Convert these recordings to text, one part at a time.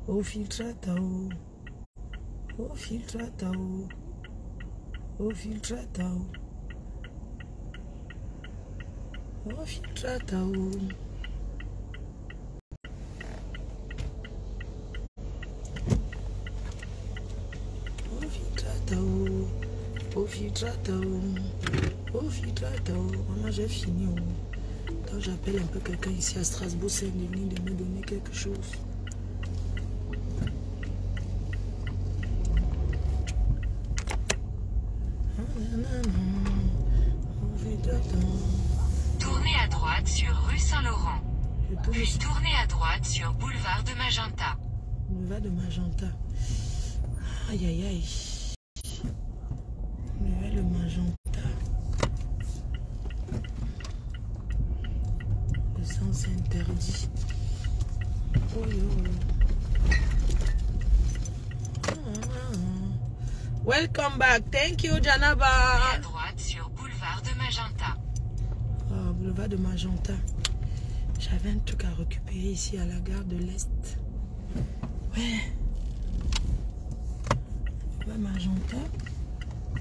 Au filtratao. Au filtratao. Au filtratao. Au filtratao. Au filtratao. Maman, j'ai fini. Quand j'appelle un peu quelqu'un ici à Strasbourg, Saint-Denis, de me donner quelque chose. Tournez à droite sur rue Saint-Laurent. Puis tournez à droite sur boulevard de Magenta. Boulevard de Magenta. Aïe, aïe, aïe. Boulevard de Magenta. Le sens interdit. Oh, welcome back. Thank you, Janaba. Tournez à droite sur boulevard de Magenta. Oh, boulevard de Magenta. J'avais un truc à récupérer ici à la gare de l'Est. Ouais. Boulevard Magenta.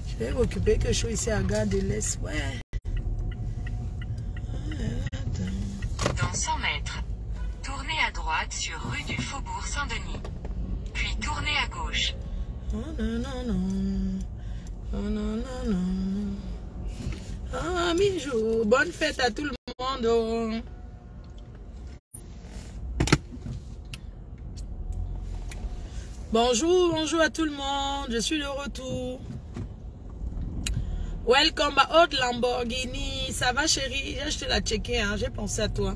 Je vais récupérer quelque chose ici à la gare de l'Est. Ouais. Dans 100 mètres, tournez à droite sur rue du Faubourg Saint-Denis. Puis tournez à gauche. Oh non, non, non. Oh non, non, non. Ah, Mijou, bonne fête à tout le monde. Bonjour, bonjour à tout le monde. Je suis de retour. Welcome à Haute Lamborghini. Ça va, chérie? J'ai acheté la checker, hein. J'ai pensé à toi.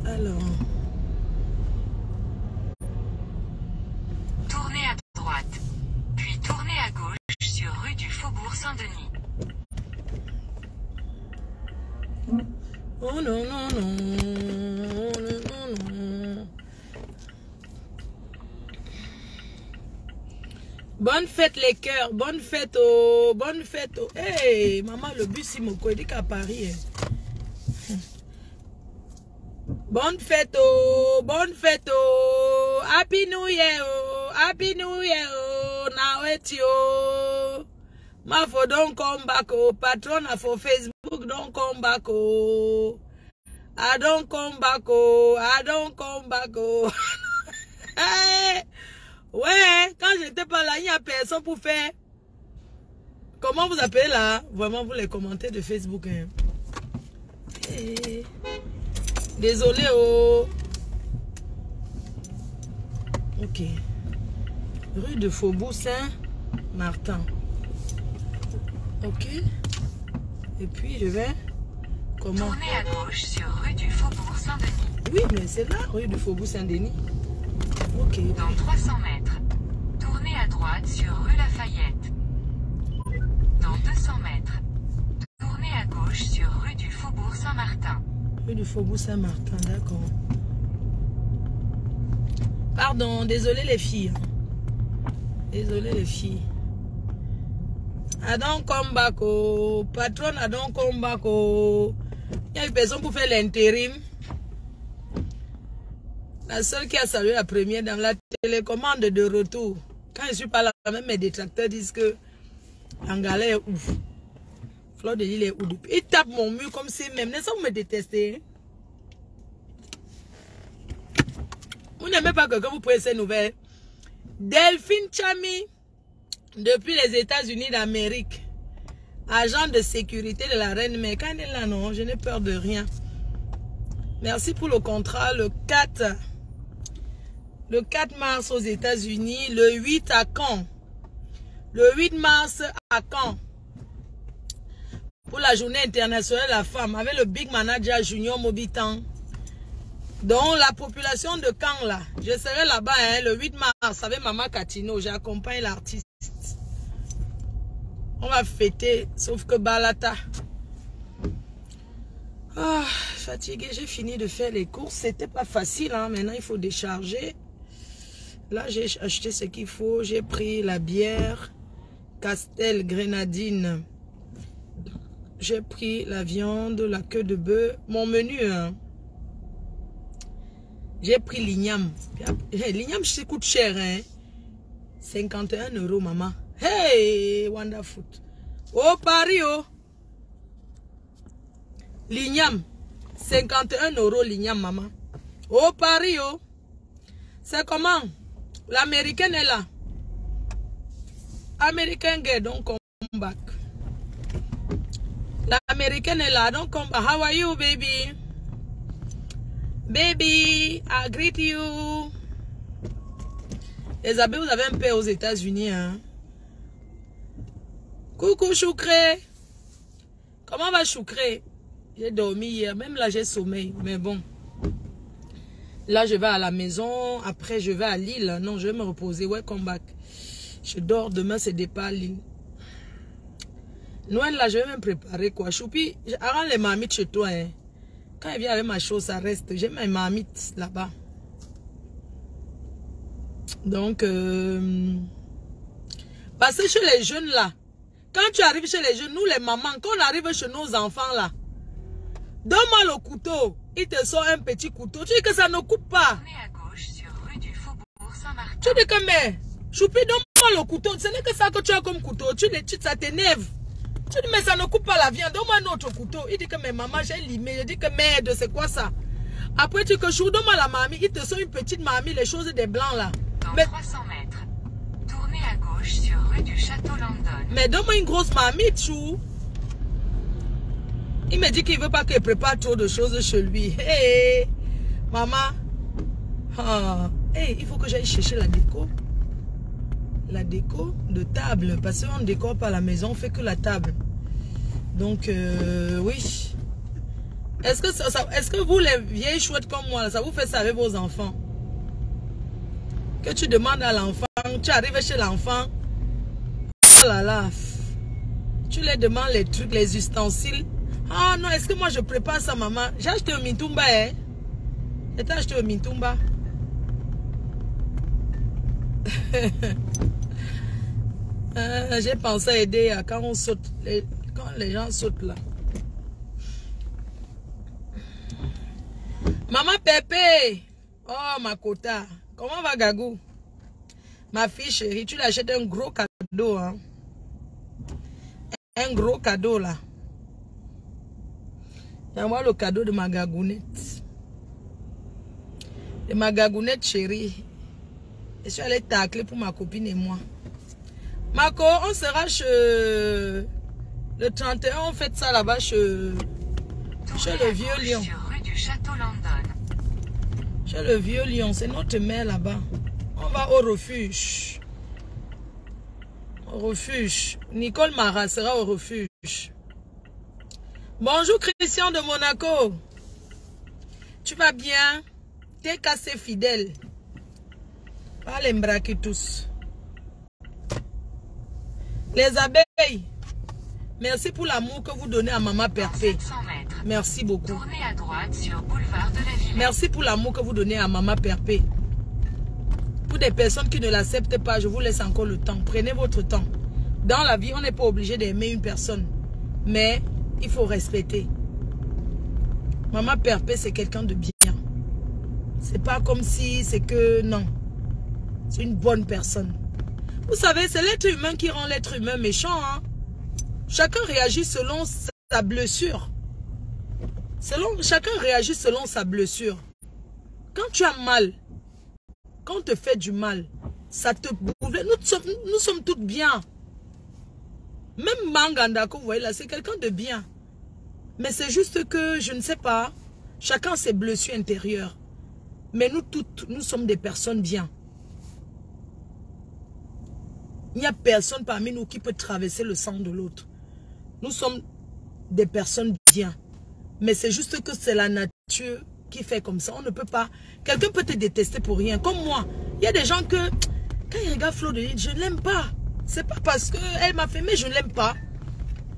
Alors. Tournez à droite. Puis tournez à gauche sur rue du Faubourg Saint-Denis. Oh non, non, non. Oh non, non, non. Bonne fête les cœurs, bonne fête oh, bonne fête oh. Hey, maman, le bus il me dit qu'à Paris. Hein. Bonne fête oh, bonne fête oh. Happy New Year oh, Happy New Year oh. Now it's you. Ma for don't come back oh, patron for Facebook don't come back oh. I don't come back oh, I don't come back oh. Hey. Ouais, quand j'étais pas là, il n'y a personne pour faire. Comment vous appelez là? Vraiment, vous les commentez de Facebook. Hein. Hey. Désolé, oh. Ok. Rue de Faubourg Saint-Martin. Ok. Et puis, je vais... Comment? Tournez à gauche sur rue du Faubourg Saint-Denis. Oui, mais c'est là, rue du Faubourg Saint-Denis. Ok. Dans 300 mètres, tournez à droite sur rue Lafayette. Dans 200 mètres, tournez à gauche sur rue du Faubourg Saint-Martin. Rue du Faubourg Saint-Martin, d'accord. Pardon, désolé les filles. Désolé les filles. I don't come back, oh. Patron, I don't come back, oh. Il y a une personne pour faire l'intérim. La seule qui a salué la première dans la télécommande de retour. Quand je suis pas là, même mes détracteurs disent que Angala est ouf. Fleur de l'île est ouf. Ils tapent mon mur comme si même. N'est-ce pas vous me détestez? Vous n'aimez pas que vous preniez ces nouvelles. Delphine Chami, depuis les États-Unis d'Amérique, agent de sécurité de la reine. Mais quand elle est là, non, je n'ai peur de rien. Merci pour le contrat. Le 4 mars aux États-Unis, le 8 à Caen. Le 8 mars à Caen. Pour la journée internationale de la femme, avec le big manager Junior Mobitan. Donc la population de Caen là, je serai là-bas hein, le 8 mars avec Maman Catino, j'accompagne l'artiste. On va fêter, sauf que Balata. Ah, fatiguée, j'ai fini de faire les courses, c'était pas facile, hein. Maintenant il faut décharger. Là j'ai acheté ce qu'il faut, j'ai pris la bière Castel Grenadine. J'ai pris la viande, la queue de bœuf, mon menu hein. J'ai pris l'igname. L'igname, ça coûte cher, hein. 51 €, maman. Hey, wonderful. Oh, Paris, oh. L'igname. 51 € l'igname, maman. Oh, Paris, oh. C'est comment? L'américaine est là. American girl, don't come back. L'américaine est là, don't come back. How are you, baby? Baby, I greet you. Isabelle, vous avez un père aux États-Unis, hein? Coucou, Choucré. Comment va Choucré? J'ai dormi hier, même là j'ai sommeil, mais bon. Là, je vais à la maison, après je vais à Lille. Non, je vais me reposer, welcome back. Je dors, demain c'est départ à Lille. Noël, là, je vais même préparer quoi. Choupi, arrange les marmites chez toi, hein. Quand elle vient avec ma chose, ça reste. J'ai mes marmites là-bas. Donc, parce que chez les jeunes là, quand tu arrives chez les jeunes, nous les mamans, quand on arrive chez nos enfants là, donne-moi le couteau, il te sort un petit couteau, tu dis que ça ne coupe pas. À gauche sur rue du Faubourg Saint-Martin. Tu dis que mais, Choupi, donne-moi le couteau, ce n'est que ça que tu as comme couteau, ça t'énerve. Tu dis mais ça ne coupe pas la viande, donne-moi un autre couteau. Il dit que mais maman j'ai limé, je dis que merde, c'est quoi ça? Après tu dis que chou, donne-moi la mamie, il te sort une petite mamie, les choses des blancs là. Dans Mais 300 mètres, tournez à gauche sur rue du Château Landon. Mais donne-moi une grosse mamie, chou. Il me dit qu'il ne veut pas qu'il prépare trop de choses chez lui. Hey, maman. Ah. Hey, il faut que j'aille chercher la déco. La déco de table. Parce qu'on ne décore pas la maison, on fait que la table. Donc, oui. Est-ce que vous, les vieilles chouettes comme moi, ça vous fait ça avec vos enfants? Que tu demandes à l'enfant, tu arrives chez l'enfant. Oh là là. Tu les demandes les trucs, les ustensiles. Ah non, est-ce que moi je prépare ça, maman? J'ai acheté un mitumba, hein? J'ai acheté un mitumba. J'ai pensé à aider à quand on saute, quand les gens sautent là. Maman Pépé. Oh, ma quota. Comment va Gagou? Ma fille chérie, tu l'achètes un gros cadeau, hein? Un gros cadeau là. Donne-moi le cadeau de ma gagounette. De ma gagounette chérie. Je suis allée tacler pour ma copine et moi. Marco, on sera chez... Le 31, on fait ça là-bas chez le Vieux Lion. Sur rue du Château Landon. Chez le Vieux Lion, c'est notre mère là-bas. On va au refuge. Au refuge. Nicole Mara sera au refuge. Bonjour Christian de Monaco. Tu vas bien? T'es cassé fidèle. Pas les braquer tous. Les abeilles. Merci pour l'amour que vous donnez à Maman Perpé. Merci beaucoup. Tournez à droite sur boulevard de la Villette. Merci pour l'amour que vous donnez à Maman Perpé. Pour des personnes qui ne l'acceptent pas, je vous laisse encore le temps. Prenez votre temps. Dans la vie, on n'est pas obligé d'aimer une personne. Mais il faut respecter. Maman Perpé, c'est quelqu'un de bien. C'est pas comme si c'est que... Non. C'est une bonne personne. Vous savez, c'est l'être humain qui rend l'être humain méchant. Hein? Chacun réagit selon sa blessure. Chacun réagit selon sa blessure. Quand tu as mal, quand on te fait du mal, ça te bouffe. Nous sommes toutes bien. Même Manganda que vous voyez là, c'est quelqu'un de bien. Mais c'est juste que, je ne sais pas, chacun a ses blessures intérieures. Mais nous toutes, nous sommes des personnes bien. Il n'y a personne parmi nous qui peut traverser le sang de l'autre. Nous sommes des personnes bien. Mais c'est juste que c'est la nature qui fait comme ça. On ne peut pas... Quelqu'un peut te détester pour rien. Comme moi. Il y a des gens que... Quand ils regardent Flo de Lille, je ne l'aime pas. C'est pas parce qu'elle m'a fait, mais je ne l'aime pas.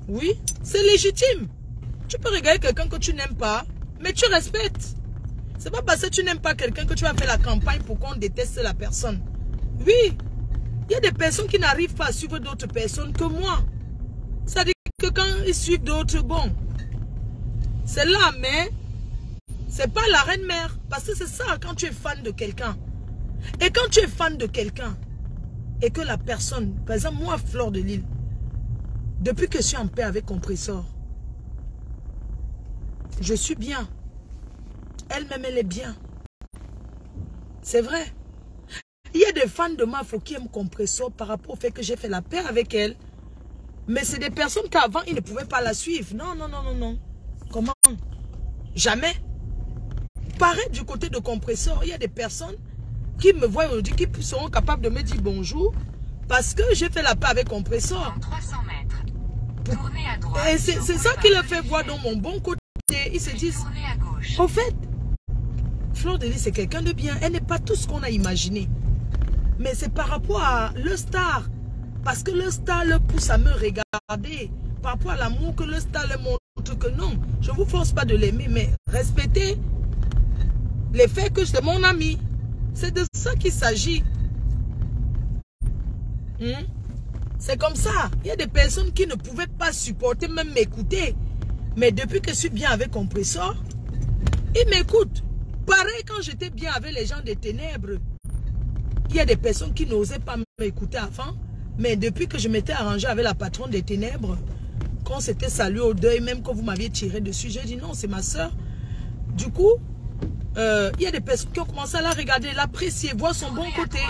Oui, c'est légitime. Tu peux regarder quelqu'un que tu n'aimes pas, mais tu respectes. C'est pas parce que tu n'aimes pas quelqu'un que tu vas faire la campagne pour qu'on déteste la personne. Oui. Il y a des personnes qui n'arrivent pas à suivre d'autres personnes que moi. Ça dit que quand ils suivent d'autres, bon, c'est là, mais C'est pas la reine mère. Parce que c'est ça quand tu es fan de quelqu'un. Et quand tu es fan de quelqu'un, et que la personne, par exemple moi Fleur de Lille, depuis que je suis en paix avec Compressor, je suis bien. Elle-même, elle est bien. C'est vrai. Il y a des fans de Mafo qui aiment Compressor par rapport au fait que j'ai fait la paix avec elle. Mais c'est des personnes qu'avant, ils ne pouvaient pas la suivre. Non, non, non, non, non. Comment? Jamais. Pareil du côté de Compressor, il y a des personnes qui me voient aujourd'hui, qui seront capables de me dire bonjour parce que j'ai fait la paix avec Compressor. 300 mètres. Tournez à droite. Et c'est ça qui le fait voir dans mon bon côté. Ils se disent, Tournez à gauche. au fait, Fleur de Lys, c'est quelqu'un de bien. Elle n'est pas tout ce qu'on a imaginé. Mais c'est par rapport à le star. Parce que le star le pousse à me regarder. Par rapport à l'amour que le star le montre que non. Je ne vous force pas de l'aimer, mais respectez les faits que c'est mon ami. C'est de ça qu'il s'agit. C'est comme ça. Il y a des personnes qui ne pouvaient pas supporter, même m'écouter. Mais depuis que je suis bien avec Compressor, ils m'écoutent. Pareil quand j'étais bien avec les gens des ténèbres. Il y a des personnes qui n'osaient pas m'écouter avant. Mais depuis que je m'étais arrangé avec la patronne des ténèbres, quand c'était salué au deuil, même quand vous m'aviez tiré dessus, j'ai dit non, c'est ma soeur. Du coup, il y a des personnes qui ont commencé à la regarder, l'apprécier, voir son bon côté.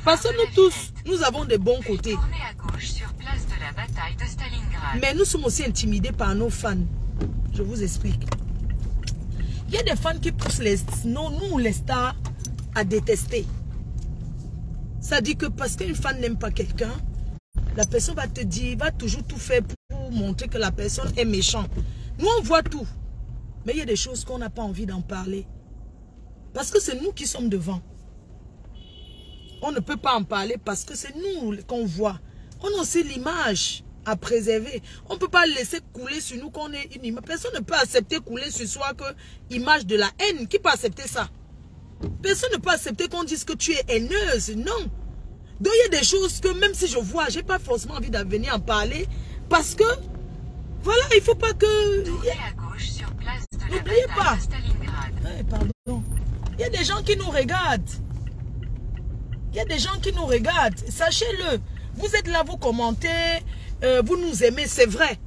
Parce que nous tous, nous avons des bons côtés. Tournez à gauche sur place de la bataille de Stalingrad. Mais nous sommes aussi intimidés par nos fans. Je vous explique. Il y a des fans qui poussent nous, les stars, à détester. Ça dit que parce qu'une fan n'aime pas quelqu'un, la personne va te dire, va toujours tout faire pour montrer que la personne est méchante. Nous, on voit tout. Mais il y a des choses qu'on n'a pas envie d'en parler. Parce que c'est nous qui sommes devant. On ne peut pas en parler parce que c'est nous qu'on voit. On a aussi l'image à préserver. On ne peut pas laisser couler sur nous qu'on est une image. Personne ne peut accepter couler sur soi que image de la haine. Qui peut accepter ça? Personne ne peut accepter qu'on dise que tu es haineuse. Non. Donc il y a des choses que même si je vois, je n'ai pas forcément envie de venir en parler. Parce que, voilà, il ne faut pas que... Tournez à gauche sur place de la N'oubliez bataille pas. de Stalingrad. Pardon. Il y a des gens qui nous regardent. Il y a des gens qui nous regardent. Sachez-le. Vous êtes là, vous commentez, vous nous aimez, c'est vrai.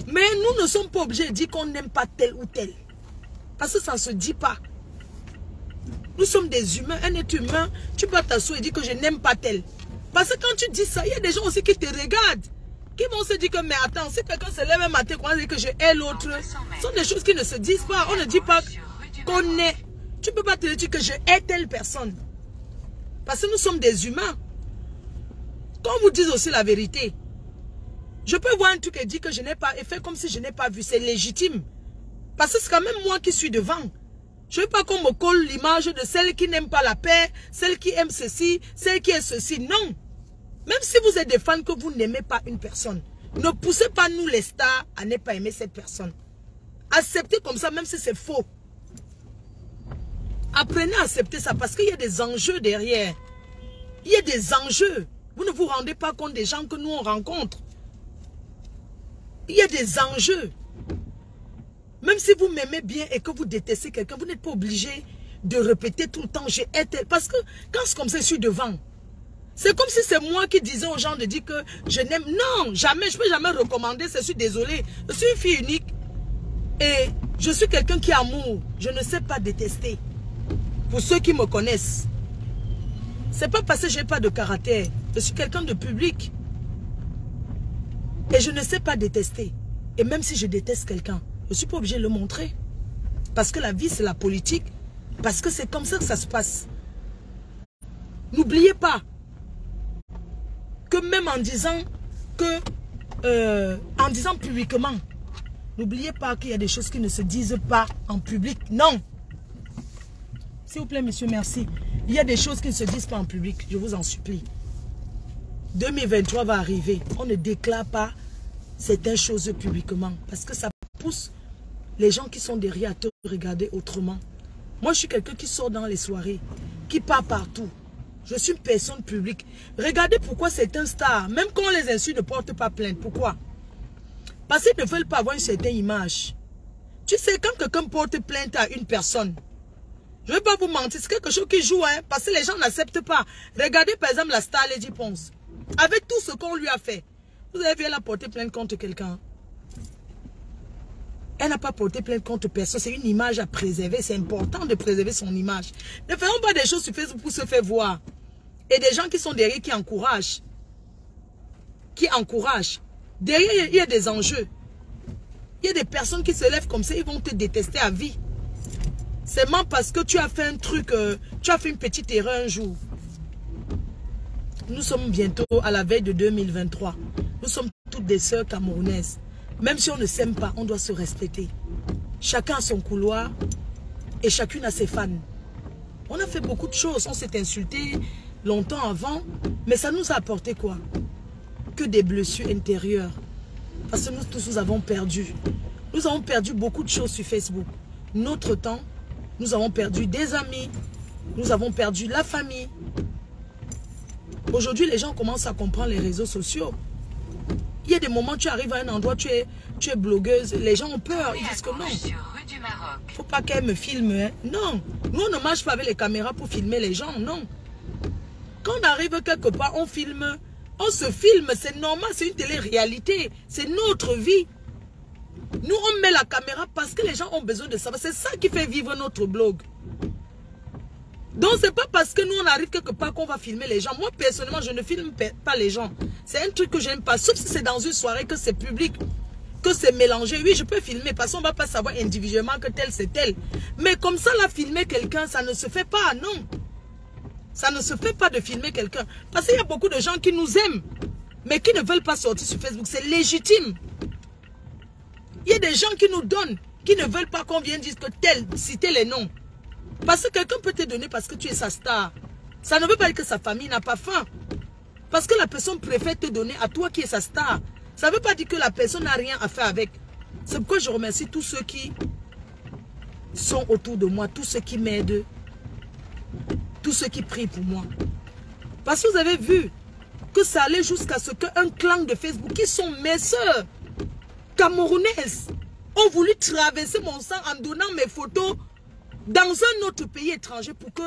Mais nous ne sommes pas obligés de dire qu'on n'aime pas tel ou tel. Parce que ça ne se dit pas. Nous sommes des humains, un être humain. Tu peux t'asseoir et dire que je n'aime pas tel. Parce que quand tu dis ça, il y a des gens aussi qui te regardent. Qui vont se dire que, mais attends, si quelqu'un se lève un matin et dit que je hais l'autre, ce sont des choses qui ne se disent pas. On ne dit pas qu'on est. Tu ne peux pas te dire que je hais telle personne. Parce que nous sommes des humains. Qu'on vous dise aussi la vérité. Je peux voir un truc et dire que je n'ai pas, et faire comme si je n'ai pas vu. C'est légitime. Parce que c'est quand même moi qui suis devant. Je ne veux pas qu'on me colle l'image de celle qui n'aime pas la paix, celle qui aime ceci, celle qui est ceci. Non. Même si vous êtes des fans que vous n'aimez pas une personne, ne poussez pas nous les stars à ne pas aimer cette personne. Acceptez comme ça, même si c'est faux. Apprenez à accepter ça parce qu'il y a des enjeux derrière. Il y a des enjeux. Vous ne vous rendez pas compte des gens que nous on rencontre. Il y a des enjeux. Même si vous m'aimez bien et que vous détestez quelqu'un, vous n'êtes pas obligé de répéter tout le temps je hais tel. Parce que quand c'est comme ça, je suis devant. C'est comme si c'est moi qui disais aux gens de dire que je n'aime. Non, jamais, je ne peux jamais recommander. Je suis désolée. Je suis une fille unique. Et je suis quelqu'un qui amour. Je ne sais pas détester. Pour ceux qui me connaissent. C'est pas parce que je n'ai pas de caractère. Je suis quelqu'un de public. Et je ne sais pas détester. Et même si je déteste quelqu'un, je ne suis pas obligé de le montrer. Parce que la vie, c'est la politique. Parce que c'est comme ça que ça se passe. N'oubliez pas que même en disant publiquement, n'oubliez pas qu'il y a des choses qui ne se disent pas en public. Non. S'il vous plaît, monsieur, merci. Il y a des choses qui ne se disent pas en public. Je vous en supplie. 2023 va arriver. On ne déclare pas certaines choses publiquement. Parce que ça pousse les gens qui sont derrière à te regarder autrement. Moi, je suis quelqu'un qui sort dans les soirées, qui part partout. Je suis une personne publique. Regardez pourquoi certains stars, même quand on les insulte, ne portent pas plainte. Pourquoi? Parce qu'ils ne veulent pas avoir une certaine image. Tu sais, quand quelqu'un porte plainte à une personne, je ne vais pas vous mentir, c'est quelque chose qui joue, hein, parce que les gens n'acceptent pas. Regardez par exemple la star Lady Ponce. Avec tout ce qu'on lui a fait, vous avez vu, elle a porté plainte contre quelqu'un. Elle n'a pas porté plainte contre personne. C'est une image à préserver. C'est important de préserver son image. Ne faisons pas des choses sur Facebook pour se faire voir. Et des gens qui sont derrière qui encouragent. Qui encouragent. Derrière, il y a des enjeux. Il y a des personnes qui se lèvent comme ça, ils vont te détester à vie. Seulement parce que tu as fait un truc, tu as fait une petite erreur un jour. Nous sommes bientôt à la veille de 2023. Nous sommes toutes des sœurs camerounaises. Même si on ne s'aime pas, on doit se respecter. Chacun a son couloir et chacune a ses fans. On a fait beaucoup de choses. On s'est insulté longtemps avant, mais ça nous a apporté quoi? Que des blessures intérieures. Parce que nous tous, nous avons perdu. Nous avons perdu beaucoup de choses sur Facebook. Notre temps, nous avons perdu des amis. Nous avons perdu la famille. Aujourd'hui, les gens commencent à comprendre les réseaux sociaux. Il y a des moments, tu arrives à un endroit, tu es blogueuse, les gens ont peur, ils disent que non. Il ne faut pas qu'elle me filme. Hein. Non, nous on ne marche pas avec les caméras pour filmer les gens, non. Quand on arrive quelque part, on filme, on se filme, c'est normal, c'est une télé-réalité, c'est notre vie. Nous on met la caméra parce que les gens ont besoin de savoir, c'est ça qui fait vivre notre blog. Donc c'est pas parce que nous on arrive quelque part qu'on va filmer les gens. Moi personnellement je ne filme pas les gens. C'est un truc que j'aime pas. Sauf si c'est dans une soirée que c'est public, que c'est mélangé. Oui je peux filmer parce qu'on va pas savoir individuellement que tel c'est tel. Mais comme ça là filmer quelqu'un ça ne se fait pas, non. Ça ne se fait pas de filmer quelqu'un. Parce qu'il y a beaucoup de gens qui nous aiment. Mais qui ne veulent pas sortir sur Facebook. C'est légitime. Il y a des gens qui nous donnent. Qui ne veulent pas qu'on vienne dire que tel, citer les noms. Parce que quelqu'un peut te donner parce que tu es sa star. Ça ne veut pas dire que sa famille n'a pas faim. Parce que la personne préfère te donner à toi qui es sa star. Ça ne veut pas dire que la personne n'a rien à faire avec. C'est pourquoi je remercie tous ceux qui sont autour de moi, tous ceux qui m'aident, tous ceux qui prient pour moi. Parce que vous avez vu que ça allait jusqu'à ce qu'un clan de Facebook, qui sont mes soeurs camerounaises, ont voulu traverser mon sang en donnant mes photos dans un autre pays étranger pour que,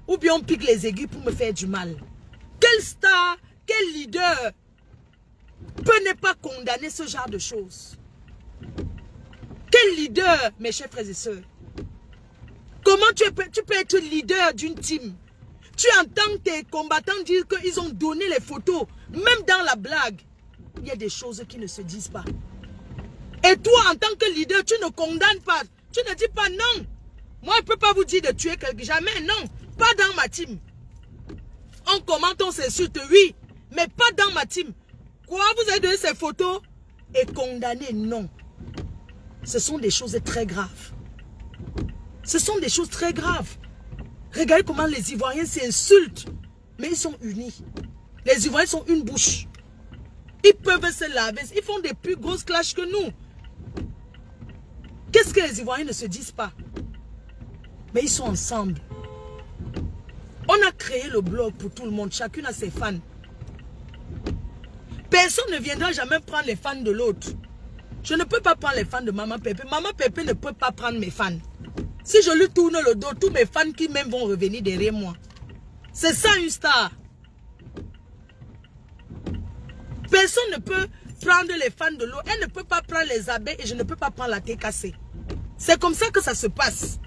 ou bien on pique les aiguilles pour me faire du mal. Quel star, quel leader peut ne pas condamner ce genre de choses? Quel leader, mes chers frères et sœurs? Comment tu peux être leader d'une team? Tu entends tes combattants dire qu'ils ont donné les photos, même dans la blague. Il y a des choses qui ne se disent pas. Et toi, en tant que leader, tu ne condamnes pas. Tu ne dis pas non. Moi, je ne peux pas vous dire de tuer quelqu'un. Jamais, non. Pas dans ma team. On commente, on s'insulte, oui. Mais pas dans ma team. Quoi, vous avez donné ces photos et condamné? Non. Ce sont des choses très graves. Ce sont des choses très graves. Regardez comment les Ivoiriens s'insultent. Mais ils sont unis. Les Ivoiriens sont une bouche. Ils peuvent se laver. Ils font des plus grosses clashs que nous. Qu'est-ce que les Ivoiriens ne se disent pas? Mais ils sont ensemble. On a créé le blog pour tout le monde. Chacune a ses fans. Personne ne viendra jamais prendre les fans de l'autre. Je ne peux pas prendre les fans de Maman Pépé. Maman Pépé ne peut pas prendre mes fans. Si je lui tourne le dos, tous mes fans qui même vont revenir derrière moi. C'est ça une star. Personne ne peut prendre les fans de l'eau. Elle ne peut pas prendre les abeilles et je ne peux pas prendre la TKC. C'est comme ça que ça se passe.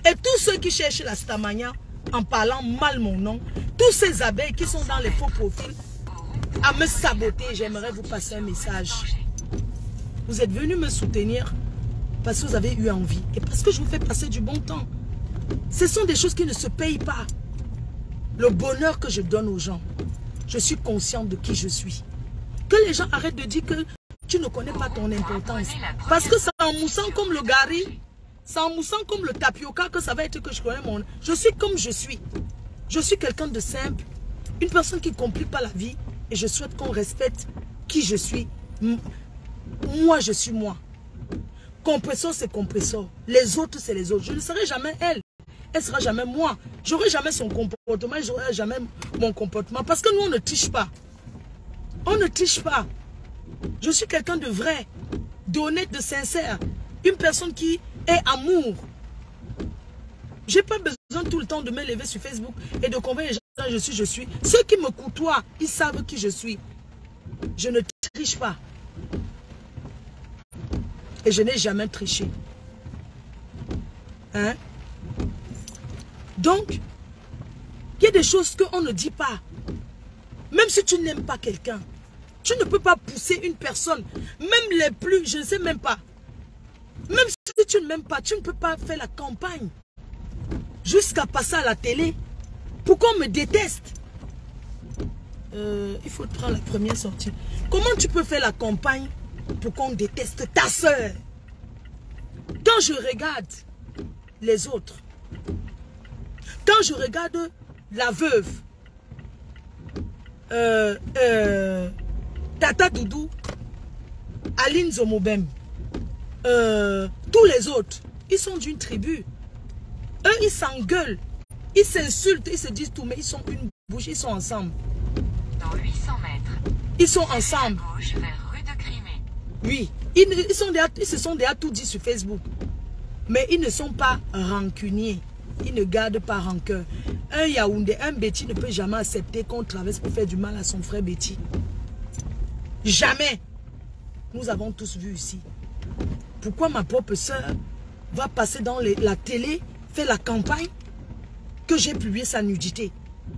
Et tous ceux qui cherchent la stamania en parlant mal mon nom, tous ces abeilles qui sont dans les faux profils à me saboter, j'aimerais vous passer un message. Vous êtes venus me soutenir parce que vous avez eu envie et parce que je vous fais passer du bon temps. Ce sont des choses qui ne se payent pas. Le bonheur que je donne aux gens, je suis consciente de qui je suis. Que les gens arrêtent de dire que tu ne connais pas ton importance. Parce que c'est en moussant comme le gari, c'est en moussant comme le tapioca que ça va être que je connais mon... Je suis comme je suis. Je suis quelqu'un de simple, une personne qui ne complique pas la vie et je souhaite qu'on respecte qui je suis. Moi, je suis moi. Compresseur, c'est compresseur. Les autres, c'est les autres. Je ne serai jamais elle. Elle ne sera jamais moi. Je n'aurai jamais son comportement. Je n'aurai jamais mon comportement. Parce que nous, on ne triche pas. On ne triche pas. Je suis quelqu'un de vrai, d'honnête, de sincère. Une personne qui est amour. J'ai pas besoin tout le temps de me lever sur Facebook et de convaincre les gens je suis. Ceux qui me côtoient, ils savent qui je suis. Je ne triche pas. Et je n'ai jamais triché. Hein? Donc, il y a des choses qu'on ne dit pas. Même si tu n'aimes pas quelqu'un, tu ne peux pas pousser une personne, même les plus, je ne sais même pas. Même si tu ne m'aimes pas, tu ne peux pas faire la campagne jusqu'à passer à la télé pour qu'on me déteste. Il faut prendre la première sortie. Comment tu peux faire la campagne pour qu'on déteste ta soeur? Quand je regarde les autres, quand je regarde la veuve, Tata Doudou, Aline Zomobem, tous les autres, ils sont d'une tribu. Eux, ils s'engueulent, ils s'insultent, ils se disent tout, mais ils sont une bouche, ils sont ensemble. Dans 800 mètres. Ils sont ensemble. À gauche vers rue de Crimée. Oui, ils se sont déjà tout dit sur Facebook. Mais ils ne sont pas rancuniers. Ils ne gardent pas rancœur. Un Yaoundé, un Betty ne peut jamais accepter qu'on traverse pour faire du mal à son frère Betty. Jamais. Nous avons tous vu ici. Pourquoi ma propre soeur va passer dans la télé, faire la campagne que j'ai publié sa nudité?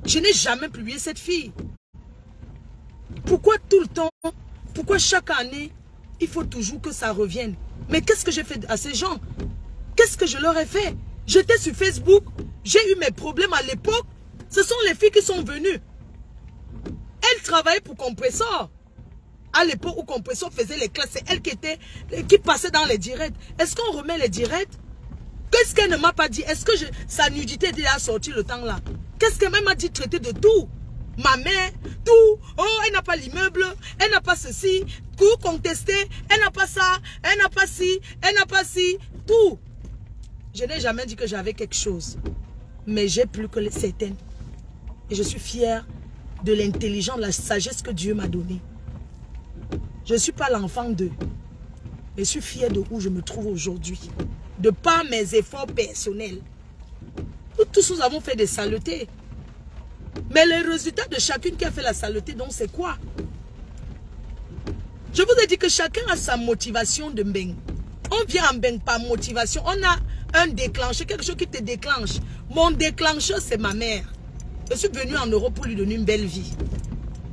Je n'ai jamais publié cette fille. Pourquoi tout le temps, pourquoi chaque année, il faut toujours que ça revienne? Mais qu'est-ce que j'ai fait à ces gens? Qu'est-ce que je leur ai fait? J'étais sur Facebook, j'ai eu mes problèmes à l'époque. Ce sont les filles qui sont venues. Elles travaillaient pour Compressor. À l'époque où Compressor faisait les classes, c'est elle qui passait dans les directs. Est-ce qu'on remet les directs? Qu'est-ce qu'elle ne m'a pas dit? Est-ce que sa nudité était déjà sortie le temps là? Qu'est-ce qu'elle m'a dit? Traiter de tout. Ma mère, tout. Oh, elle n'a pas l'immeuble, elle n'a pas ceci. Tout contesté, elle n'a pas ça, elle n'a pas ci, elle n'a pas ci. Tout. Je n'ai jamais dit que j'avais quelque chose. Mais j'ai plus que certaines. Et je suis fière de l'intelligence, de la sagesse que Dieu m'a donnée. Je ne suis pas l'enfant d'eux. Je suis fière de où je me trouve aujourd'hui. De par mes efforts personnels. Nous tous nous avons fait des saletés. Mais le résultat de chacune qui a fait la saleté, donc c'est quoi? Je vous ai dit que chacun a sa motivation de Mbeng. On vient en Mbeng par motivation. On a un déclencheur, quelque chose qui te déclenche. Mon déclencheur, c'est ma mère. Je suis venue en Europe pour lui donner une belle vie.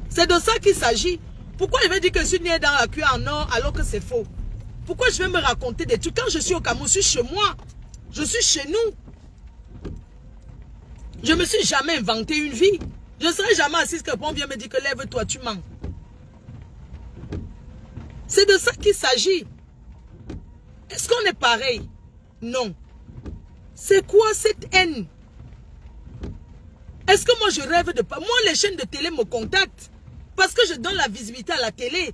C'est de ça qu'il s'agit. Pourquoi je vais dire que je suis née dans la cuillère en or alors que c'est faux? Pourquoi je vais me raconter des trucs? Quand je suis au Cameroun, je suis chez moi. Je suis chez nous. Je ne me suis jamais inventé une vie. Je ne serai jamais assise que quelqu'un vient me dire que lève-toi, tu mens. C'est de ça qu'il s'agit. Est-ce qu'on est pareil? Non. C'est quoi cette haine? Est-ce que moi je rêve de pas? Moi, les chaînes de télé me contactent parce que je donne la visibilité à la télé.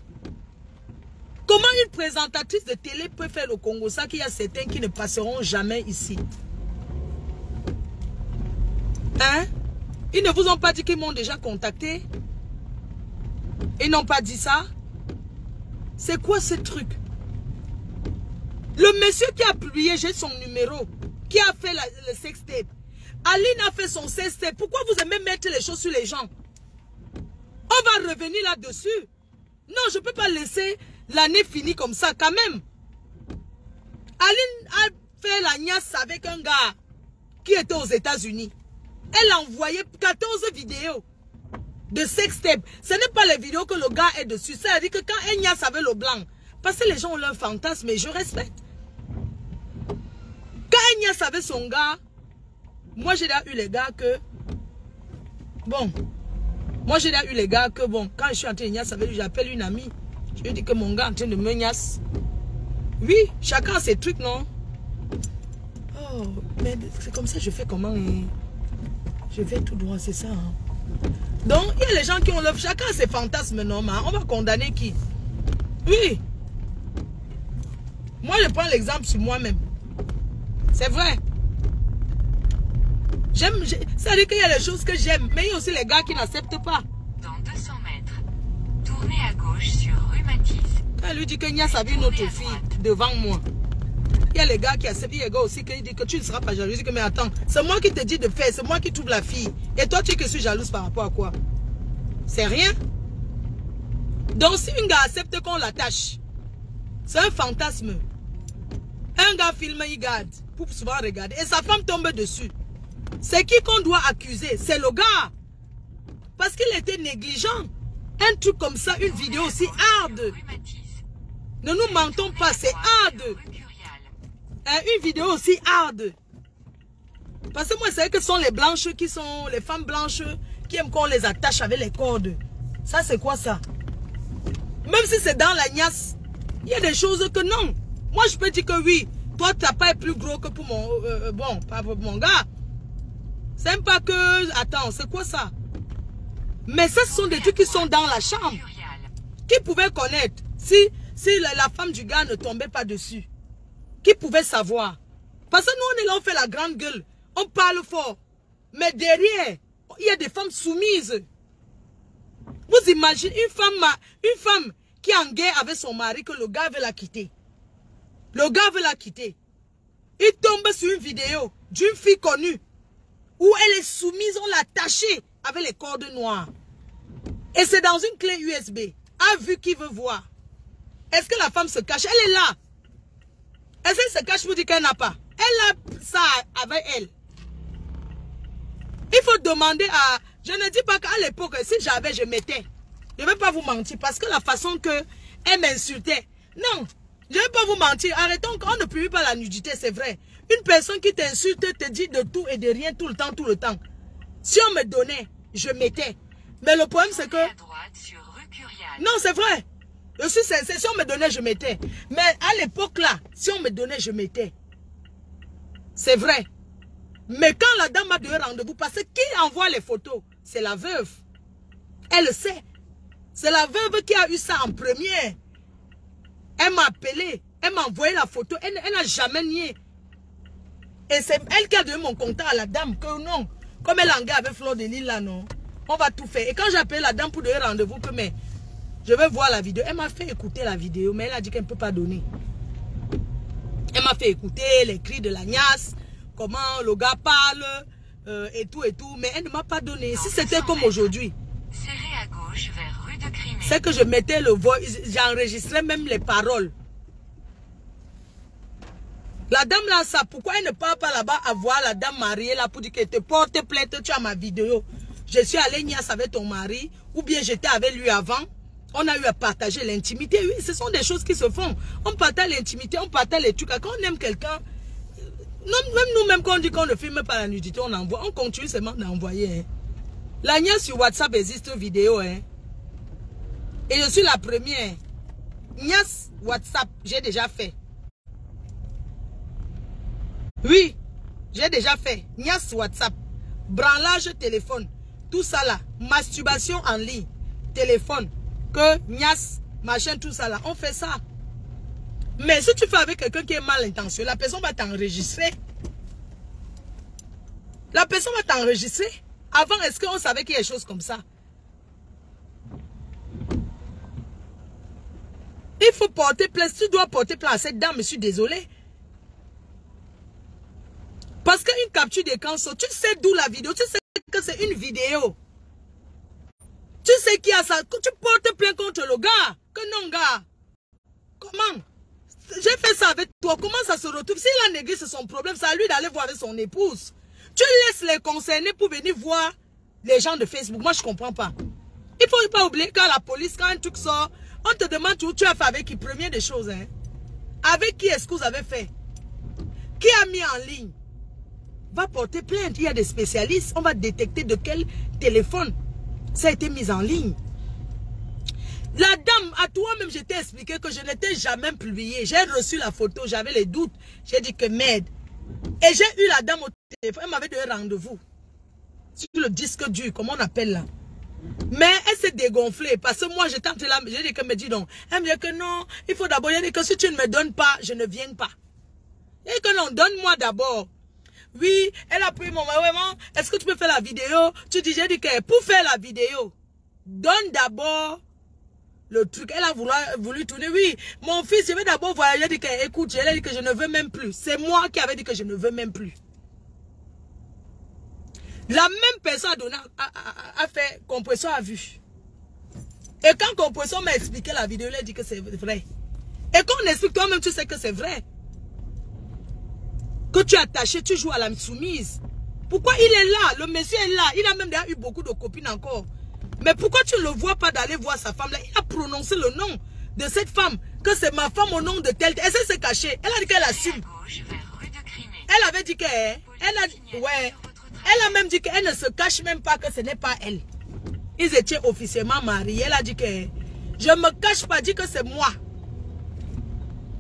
Comment une présentatrice de télé peut faire le Congo ça qu'il y a certains qui ne passeront jamais ici? Hein? Ils ne vous ont pas dit qu'ils m'ont déjà contacté? Ils n'ont pas dit ça? C'est quoi ce truc? Le monsieur qui a publié, j'ai son numéro, qui a fait le sextape. Aline a fait son sextape. Pourquoi vous aimez mettre les choses sur les gens? On va revenir là-dessus. Non, je ne peux pas laisser l'année finie comme ça quand même. Aline a fait la niasse avec un gars qui était aux États-Unis. Elle a envoyé 14 vidéos de sextape. Ce n'est pas les vidéos que le gars est dessus. C'est-à-dire que quand elle niasse avec le blanc, parce que les gens ont leur fantasme, mais je respecte. Quand elle niasse avec son gars, moi j'ai déjà eu les gars que... Bon, moi j'ai déjà eu les gars que, bon, quand je suis en train de niasse avec lui, j'appelle une amie. Je lui dis que mon gars est en train de me niasse. Oui, chacun a ses trucs, non? Oh, mais c'est comme ça, je fais comment? Je vais tout droit, c'est ça. Hein? Donc, il y a les gens qui ont leur... Chacun a ses fantasmes, non? On va condamner qui? Oui. Moi, je prends l'exemple sur moi-même. C'est vrai. J'aime... C'est-à-dire qu'il y a les choses que j'aime, mais il y a aussi les gars qui n'acceptent pas. Dans 200 mètres, tournez à gauche sur rue Matisse. Quand elle lui dit que Nia savait une autre fille devant moi. Il y a les gars qui acceptent, il y a les gars aussi qui disent que tu ne seras pas jaloux. Je dis que mais attends, c'est moi qui te dis de faire, c'est moi qui trouve la fille. Et toi, tu es que je suis jalouse par rapport à quoi? C'est rien. Donc si un gars accepte qu'on l'attache, c'est un fantasme. Un gars filme, il garde, pour souvent regarder. Et sa femme tombe dessus. C'est qui qu'on doit accuser? C'est le gars. Parce qu'il était négligent. Un truc comme ça, une vidéo aussi hard. Ne nous mentons pas, c'est hard. Une vidéo aussi hard. Parce que moi, c'est que ce sont les blanches qui sont, les femmes blanches qui aiment qu'on les attache avec les cordes. Ça, c'est quoi ça? Même si c'est dans la niasse, il y a des choses que non. Moi, je peux dire que oui, toi, tu n'as pas été plus gros que pour mon... bon, pas pour mon gars. C'est même pas que... Attends, c'est quoi ça? Mais ça, ce sont des trucs qui sont dans la chambre. Qui pouvait connaître si la femme du gars ne tombait pas dessus? Qui pouvait savoir? Parce que nous, on est là, on fait la grande gueule. On parle fort. Mais derrière, il y a des femmes soumises. Vous imaginez une femme qui est en guerre avec son mari, que le gars veut la quitter. Le gars veut la quitter. Il tombe sur une vidéo d'une fille connue où elle est soumise, on l'a attachée avec les cordes noires. Et c'est dans une clé USB. A vu qui veut voir. Est-ce que la femme se cache? Elle est là. Est-ce qu'elle se cache pour dire qu'elle n'a pas? Elle a ça avec elle. Il faut demander à... Je ne dis pas qu'à l'époque, si j'avais, je mettais. Je ne vais pas vous mentir. Parce que la façon qu'elle m'insultait. Non, je ne vais pas vous mentir. Arrêtons, on ne punit pas la nudité, c'est vrai. Une personne qui t'insulte te dit de tout et de rien tout le temps. Si on me donnait, je mettais. Mais le problème, c'est que... Non, c'est vrai. Je suis sincère. Si on me donnait, je mettais. Mais à l'époque là, si on me donnait, je mettais. C'est vrai. Mais quand la dame a donné rendez-vous, parce que qui envoie les photos? C'est la veuve. Elle le sait. C'est la veuve qui a eu ça en première. Elle m'a appelé. Elle m'a envoyé la photo. Elle n'a jamais nié. Et c'est elle qui a donné mon contact à la dame. Que non. Comme elle en avec Fleur de Lille là, non. On va tout faire. Et quand j'ai appelé la dame pour donner rendez-vous, que mais je vais voir la vidéo. Elle m'a fait écouter la vidéo, mais elle a dit qu'elle ne peut pas donner. Elle m'a fait écouter les cris de la niasse, comment le gars parle, et tout. Mais elle ne m'a pas donné. Si c'était comme aujourd'hui, c'est que je mettais le voix, j'enregistrais même les paroles. La dame là, ça, pourquoi elle ne part pas là-bas à voir la dame mariée là pour dire qu'elle te porte plainte, tu as ma vidéo. Je suis allée niasse avec ton mari, ou bien j'étais avec lui avant. On a eu à partager l'intimité. Oui, ce sont des choses qui se font. On partage l'intimité, on partage les trucs. Quand on aime quelqu'un, même nous-mêmes, quand on dit qu'on ne filme pas la nudité, on envoie. On continue seulement d'envoyer. Hein. La niasse sur WhatsApp existe vidéo. Hein. Et je suis la première. Niasse WhatsApp, j'ai déjà fait. Oui, j'ai déjà fait. Niasse WhatsApp, branlage téléphone, tout ça là. Masturbation en ligne, téléphone. Que niasse, machin, tout ça là, on fait ça. Mais si tu fais avec quelqu'un qui est mal intentionné, la personne va t'enregistrer. La personne va t'enregistrer. Avant, est-ce qu'on savait qu'il y a des choses comme ça? Il faut porter plainte. Tu dois porter plainte à cette dame, je suis désolé. Parce qu'une capture d'écran, tu sais d'où la vidéo, tu sais que c'est une vidéo. Tu sais qui a ça? Tu portes plainte contre le gars. Que non, gars. Comment? J'ai fait ça avec toi. Comment ça se retrouve? S'il a négligé, c'est son problème. C'est à lui d'aller voir avec son épouse. Tu laisses les concernés pour venir voir les gens de Facebook. Moi, je ne comprends pas. Il ne faut pas oublier quand la police, quand un truc sort, on te demande où tu as fait avec qui. Première des choses. Hein. Avec qui est-ce que vous avez fait? Qui a mis en ligne? Va porter plainte. Il y a des spécialistes. On va détecter de quel téléphone ça a été mis en ligne. La dame, à toi-même, je t'ai expliqué que je n'étais jamais publié. J'ai reçu la photo, j'avais les doutes. J'ai dit que merde. Et j'ai eu la dame au téléphone. Elle m'avait donné rendez-vous. Sur le disque dur, comment on appelle là. Mais elle s'est dégonflée. Parce que moi, j'étais là. J'ai dit qu'elle me dit non. Elle me dit que non. Il faut d'abord. Elle dit que si tu ne me donnes pas, je ne viens pas. Elle dit que non, donne-moi d'abord. Oui, elle a pris mon maman. Est-ce que tu peux faire la vidéo? Tu dis, j'ai dit que pour faire la vidéo, donne d'abord le truc. Elle a voulu tourner. Oui, mon fils, je vais d'abord voyager. Elle dit que, écoute, elle a dit que je ne veux même plus. C'est moi qui avais dit que je ne veux même plus. La même personne a fait Compression à vue. Et quand Compression m'a expliqué la vidéo, elle a dit que c'est vrai. Et quand on explique, toi-même, tu sais que c'est vrai. Que tu es attaché, tu joues à la soumise. Pourquoi il est là? Le monsieur est là. Il a même déjà eu beaucoup de copines encore. Mais pourquoi tu ne le vois pas d'aller voir sa femme là? Il a prononcé le nom de cette femme. Que c'est ma femme au nom de telle. Elle s'est cachée. Elle a dit qu'elle assume. Elle avait dit qu'elle... Elle a même dit qu'elle ne se cache même pas que ce n'est pas elle. Ils étaient officiellement mariés. Elle a dit que... Je ne me cache pas, dit que c'est moi.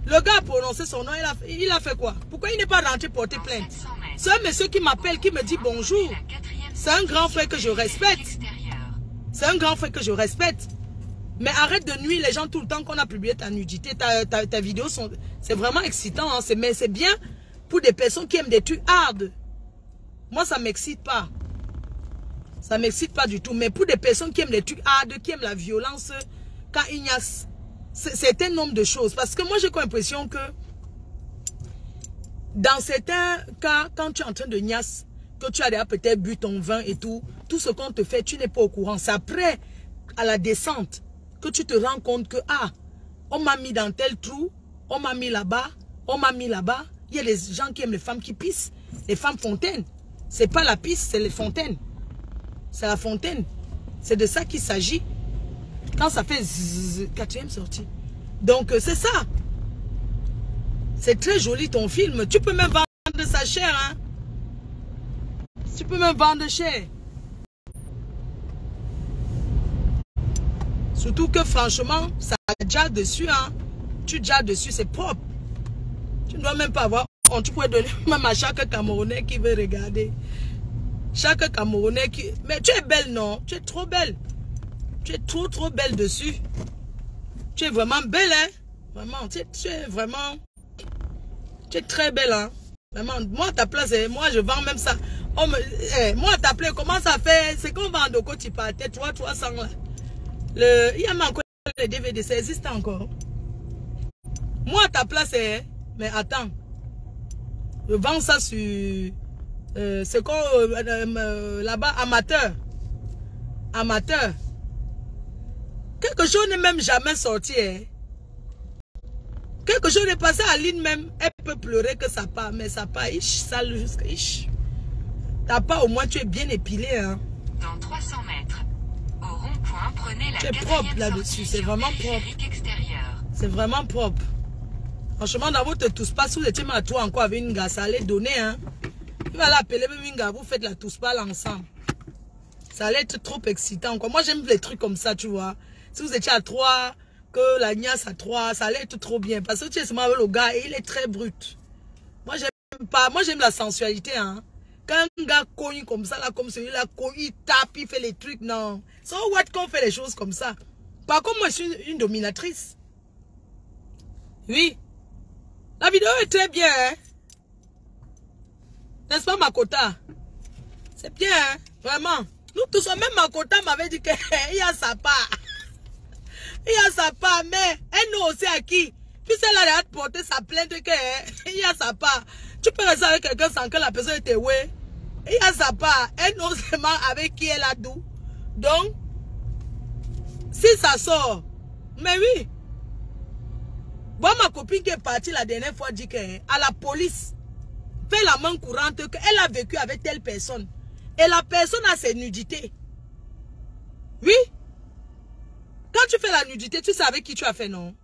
Le gars a prononcé son nom. Il a fait quoi? Pourquoi il n'est pas rentré porter plainte? C'est un monsieur qui m'appelle, qui me dit bonjour. C'est un grand frère que je respecte. C'est un grand frère que je respecte. Mais arrête de nuire les gens tout le temps qu'on a publié ta nudité. Ta vidéo, c'est vraiment excitant. Hein. Mais c'est bien pour des personnes qui aiment des trucs hard. Moi, ça ne m'excite pas. Ça ne m'excite pas du tout. Mais pour des personnes qui aiment les trucs hard, qui aiment la violence, quand il y a... C'est un nombre de choses. Parce que moi, j'ai l'impression que dans certains cas, quand tu es en train de niasse, que tu as déjà peut-être bu ton vin et tout ce qu'on te fait, tu n'es pas au courant. C'est après, à la descente, que tu te rends compte que, ah, on m'a mis dans tel trou, on m'a mis là-bas, on m'a mis là-bas. Il y a des gens qui aiment les femmes qui pissent, les femmes fontaines. C'est pas la pisse, c'est les fontaines. C'est la fontaine. C'est de ça qu'il s'agit. Quand ça fait zzz, quatrième sortie. Donc, c'est ça. C'est très joli ton film. Tu peux même vendre ça cher, hein. Tu peux même vendre cher. Surtout que franchement, ça déjà dessus, hein. Tu déjà dessus, c'est propre. Tu ne dois même pas avoir... Tu pourrais donner même à chaque Camerounais qui veut regarder. Chaque Camerounais qui... Mais tu es belle, non? Tu es trop belle. Tu es trop belle dessus. Tu es vraiment belle, hein? Vraiment, tu es vraiment... Tu es très belle, hein? Vraiment, moi, à ta place, moi, je vends même ça. Moi, à ta place, comment ça fait? C'est qu'on vend de quoi tu partais, 300 là. Il y a même encore les DVD, ça existe encore. Moi, à ta place, mais attends. Je vends ça sur... c'est quoi là-bas, amateur. Amateur. Quelque chose n'est même jamais sorti. Hein. Quelque chose n'est passé à Aline même. Elle peut pleurer que ça part. Mais ça part, sale jusqu'à ish. T'as pas, au moins tu es bien épilé. Hein. Dans 300 mètres. Au rond-point, prenez la quatrième propre là-dessus. C'est vraiment propre. C'est vraiment propre. Franchement, dans votre tousse-pas, si vous étiez à toi encore avec une gars, ça allait donner. Hein. Il va l'appeler même une gars, vous faites la tousse-pas ensemble. Ça allait être trop excitant. Quoi. Moi, j'aime les trucs comme ça, tu vois. Si vous étiez à 3, que la niasse à 3, ça allait être trop bien. Parce que tu es seulement avec le gars et il est très brut. Moi, j'aime pas. Moi, j'aime la sensualité. Hein. Quand un gars cogne comme ça, là, comme celui-là, il tape, il fait les trucs, non. So what qu'on fait les choses comme ça. Par contre, moi, je suis une dominatrice. Oui. La vidéo est très bien. Hein. N'est-ce pas, Makota? C'est bien, hein. Vraiment. Nous tous, même Makota m'avait dit qu'il y a sa part. Il y a sa part, mais elle nous aussi à qui? Puis elle a porté sa plainte qu'il y a sa part. Tu peux rester avec quelqu'un sans que la personne était ouais. Il y a sa part. Elle nous seulement avec qui elle a tout. Donc, si ça sort, mais oui. Moi, ma copine qui est partie la dernière fois dit qu'à la police, fait la main courante qu'elle a vécu avec telle personne. Et la personne a ses nudités. Oui. Quand tu fais la nudité, tu sais avec qui tu as fait, non?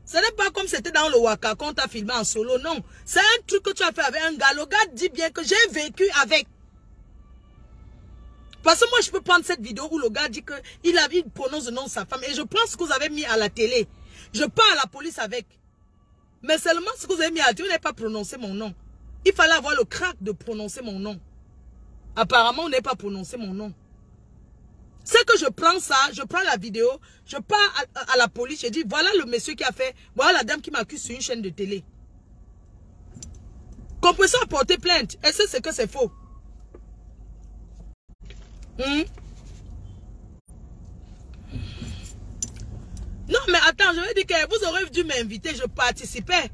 Ce n'est pas comme c'était dans le Waka quand tu as filmé en solo, non. C'est un truc que tu as fait avec un gars. Le gars dit bien que j'ai vécu avec. Parce que moi, je peux prendre cette vidéo où le gars dit qu'il prononce le nom de sa femme. Et je prends ce que vous avez mis à la télé. Je pars à la police avec. Mais seulement ce que vous avez mis à la télé, vous n'avez pas prononcé mon nom. Il fallait avoir le crack de prononcer mon nom. Apparemment, on n'a pas prononcé mon nom. C'est que je prends ça, je prends la vidéo, je pars à la police, je dis, voilà le monsieur qui a fait, voilà la dame qui m'accuse sur une chaîne de télé. Compression a porté plainte. Et c'est ce que c'est faux. Attends, je vais dire que vous aurez dû m'inviter, je participais.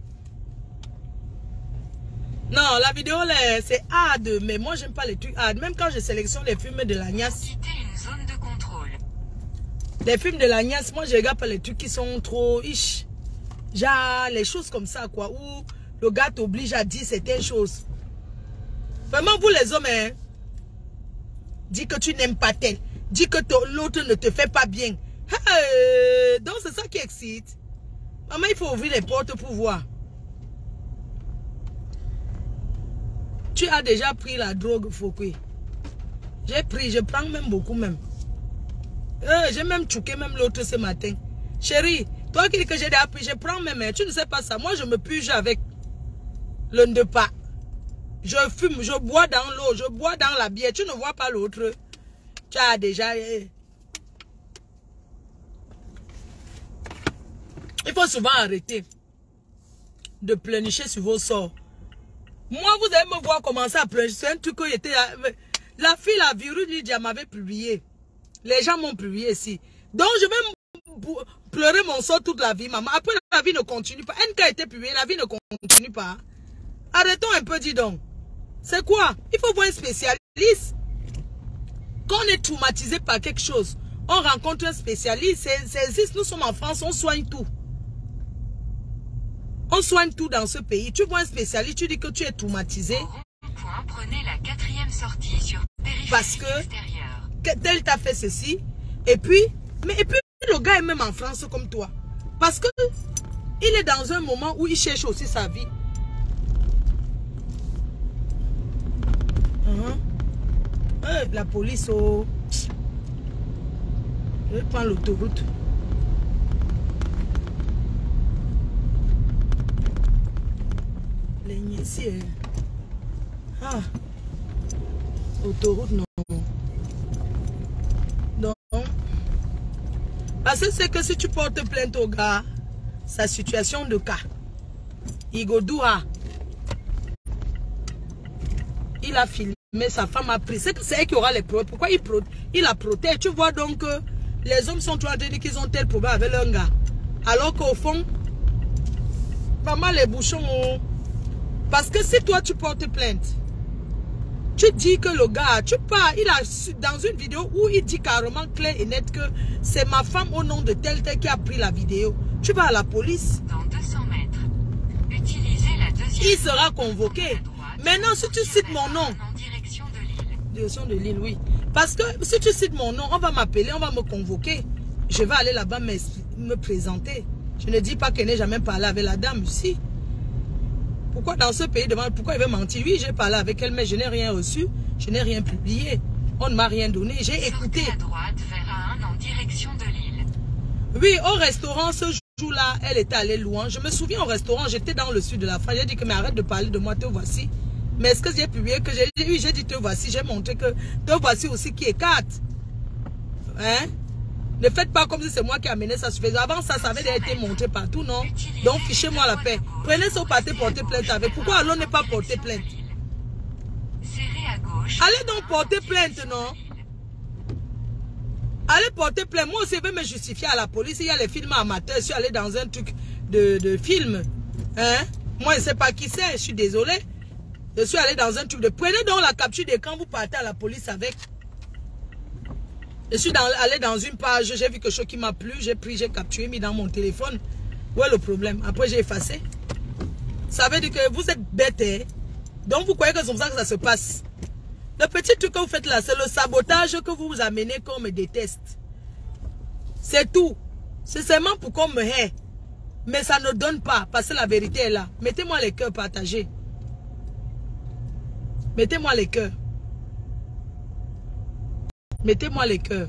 Non, la vidéo, c'est hard, mais moi, j'aime pas les trucs hard. Même quand je sélectionne les films de l'Agnès. Quitter une zone de contrôle. Les films de l'Agnès, moi, je regarde pas les trucs qui sont trop ish. Genre, les choses comme ça, quoi, où le gars t'oblige à dire certaines choses. Vraiment, vous les hommes, hein, dis que tu n'aimes pas tel. Dis que l'autre ne te fait pas bien. Donc, c'est ça qui excite. Maman, il faut ouvrir les portes pour voir. Tu as déjà pris la drogue, Fokui. J'ai pris, je prends même beaucoup même. J'ai même choqué même l'autre ce matin. Chérie, toi qui dis que j'ai déjà pris, je prends même. Tu ne sais pas ça. Moi, je me puge avec le ndepa. Je fume, je bois dans l'eau, je bois dans la bière. Tu ne vois pas l'autre. Tu as déjà... Il faut souvent arrêter de pleurnicher sur vos sorts. Moi, vous allez me voir commencer à pleurer. C'est un truc que j'étais... La fille, la virus Lydia m'avait publié. Les gens m'ont publié ici. Donc, je vais pleurer mon sort toute la vie, maman. Après, la vie ne continue pas. Un cas a été publié, la vie ne continue pas. Arrêtons un peu, dis donc. C'est quoi? Il faut voir un spécialiste. Quand on est traumatisé par quelque chose, on rencontre un spécialiste. Ça existe, nous sommes en France, on soigne tout. On soigne tout dans ce pays. Tu vois un spécialiste, tu dis que tu es traumatisé. Prenez la 4e sortie sur périphérie parce que extérieure. Tel t'a fait ceci. Et puis le gars est même en France comme toi. Parce que il est dans un moment où il cherche aussi sa vie. La police, oh. Je vais prendre l'autoroute. Ici, autoroute, non. Donc, parce que c'est que si tu portes plainte au gars, sa situation de cas, il a filmé, sa femme a pris. C'est que c'est elle qui aura les preuves. Pourquoi il la protège? Tu vois donc que les hommes sont toujours en train de dire qu'ils ont tel problème avec leur gars. Alors qu'au fond, vraiment les bouchons... Parce que si toi tu portes plainte, tu dis que le gars, tu pars, il a dans une vidéo où il dit carrément clair et net que c'est ma femme au nom de tel qui a pris la vidéo. Tu vas à la police. Dans 200 mètres, utilisez la deuxième. Il sera convoqué. Maintenant, si tu cites mon nom. En direction de Lille. Direction de Lille, oui. Parce que si tu cites mon nom, on va m'appeler, on va me convoquer. Je vais aller là-bas me présenter. Je ne dis pas qu'elle n'ait jamais parlé avec la dame ici. Pourquoi dans ce pays devant, pourquoi il veut mentir? Oui, j'ai parlé avec elle, mais je n'ai rien reçu, je n'ai rien publié. On ne m'a rien donné, j'ai écouté. À droite vers A1 en direction de Lille. Oui, au restaurant, ce jour-là, elle était allée loin. Je me souviens au restaurant, j'étais dans le sud de la France. J'ai dit que mais arrête de parler de moi, te voici. Mais est-ce que j'ai publié que j'ai dit, oui, j'ai dit te voici, j'ai montré que te voici aussi qui est 4. Hein? Ne faites pas comme si c'est moi qui ai amené ça sur Facebook. Avant ça, ça avait déjà été montré partout, non? Donc, fichez-moi la paix. Prenez ce parti, porter plainte avec. Pourquoi allons ne pas porter plainte? Allez donc porter plainte, non? Allez porter plainte. Moi aussi, je vais me justifier à la police. Il y a les films amateurs. Je suis allé dans un truc de film. Hein? Moi, je ne sais pas qui c'est. Je suis désolé. Je suis allé dans un truc de... Prenez donc la capture d'écran. Vous partez à la police avec... Je suis allé dans une page, j'ai vu quelque chose qui m'a plu, j'ai pris, j'ai capturé, mis dans mon téléphone. Où est le problème? Après, j'ai effacé. Ça veut dire que vous êtes bête, hein? Donc, vous croyez que c'est comme ça que ça se passe. Le petit truc que vous faites là, c'est le sabotage que vous vous amenez qu'on me déteste. C'est tout. C'est seulement pour qu'on me hait. Mais ça ne donne pas, parce que la vérité est là. Mettez-moi les cœurs partagés. Mettez-moi les cœurs. Mettez-moi les cœurs.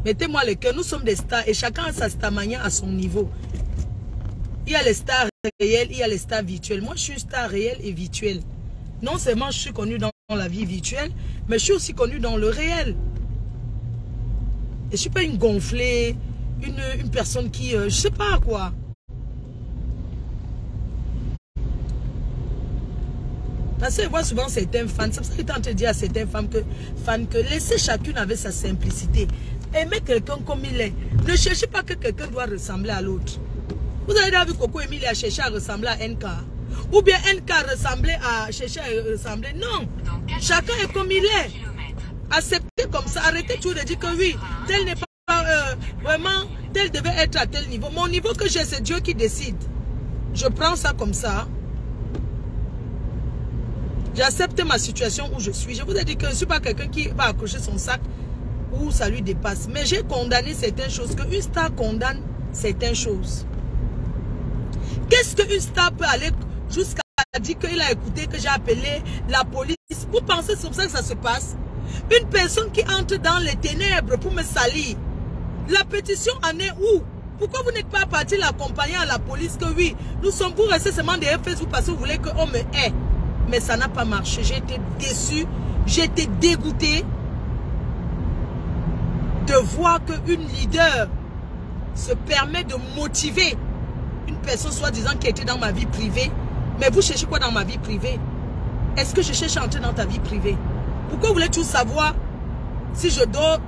Mettez-moi les cœurs. Nous sommes des stars et chacun a sa starmania à son niveau. Il y a les stars réelles, il y a les stars virtuelles. Moi, je suis une star réelle et virtuelle. Non seulement je suis connue dans la vie virtuelle, mais je suis aussi connue dans le réel. Et je ne suis pas une gonflée, une personne qui... je ne sais pas quoi. Parce que je vois souvent certains fans, c'est pour ça que tu te dis à certaines femmes que laissez chacune avec sa simplicité. Aimez quelqu'un comme il est. Ne cherchez pas que quelqu'un doit ressembler à l'autre. Vous avez déjà vu Coco Emile a cherché à ressembler à NK. Ou bien NK cherché à ressembler. Non. Chacun est comme il est. Acceptez comme ça. Arrêtez toujours de dire que oui, tel n'est pas vraiment, tel devait être à tel niveau. Mon niveau que j'ai, c'est Dieu qui décide. Je prends ça comme ça. J'accepte ma situation où je suis. Je vous ai dit que je ne suis pas quelqu'un qui va accrocher son sac où ça lui dépasse. Mais j'ai condamné certaines choses. Qu'une star condamne certaines choses. Qu'est-ce qu'une star peut aller jusqu'à dire qu'il a écouté, que j'ai appelé la police? Vous pensez que c'est comme ça que ça se passe? Une personne qui entre dans les ténèbres pour me salir. La pétition en est où? Pourquoi vous n'êtes pas parti l'accompagner à la police que oui, nous sommes pour rester seulement derrière Facebook parce que vous voulez qu'on me hait? Mais ça n'a pas marché. J'ai été déçu, j'ai été dégoûté de voir qu'une leader se permet de motiver une personne soi-disant qui était dans ma vie privée. Mais vous cherchez quoi dans ma vie privée? Est-ce que je cherche à entrer dans ta vie privée? Pourquoi vous voulez tout savoir si je dors,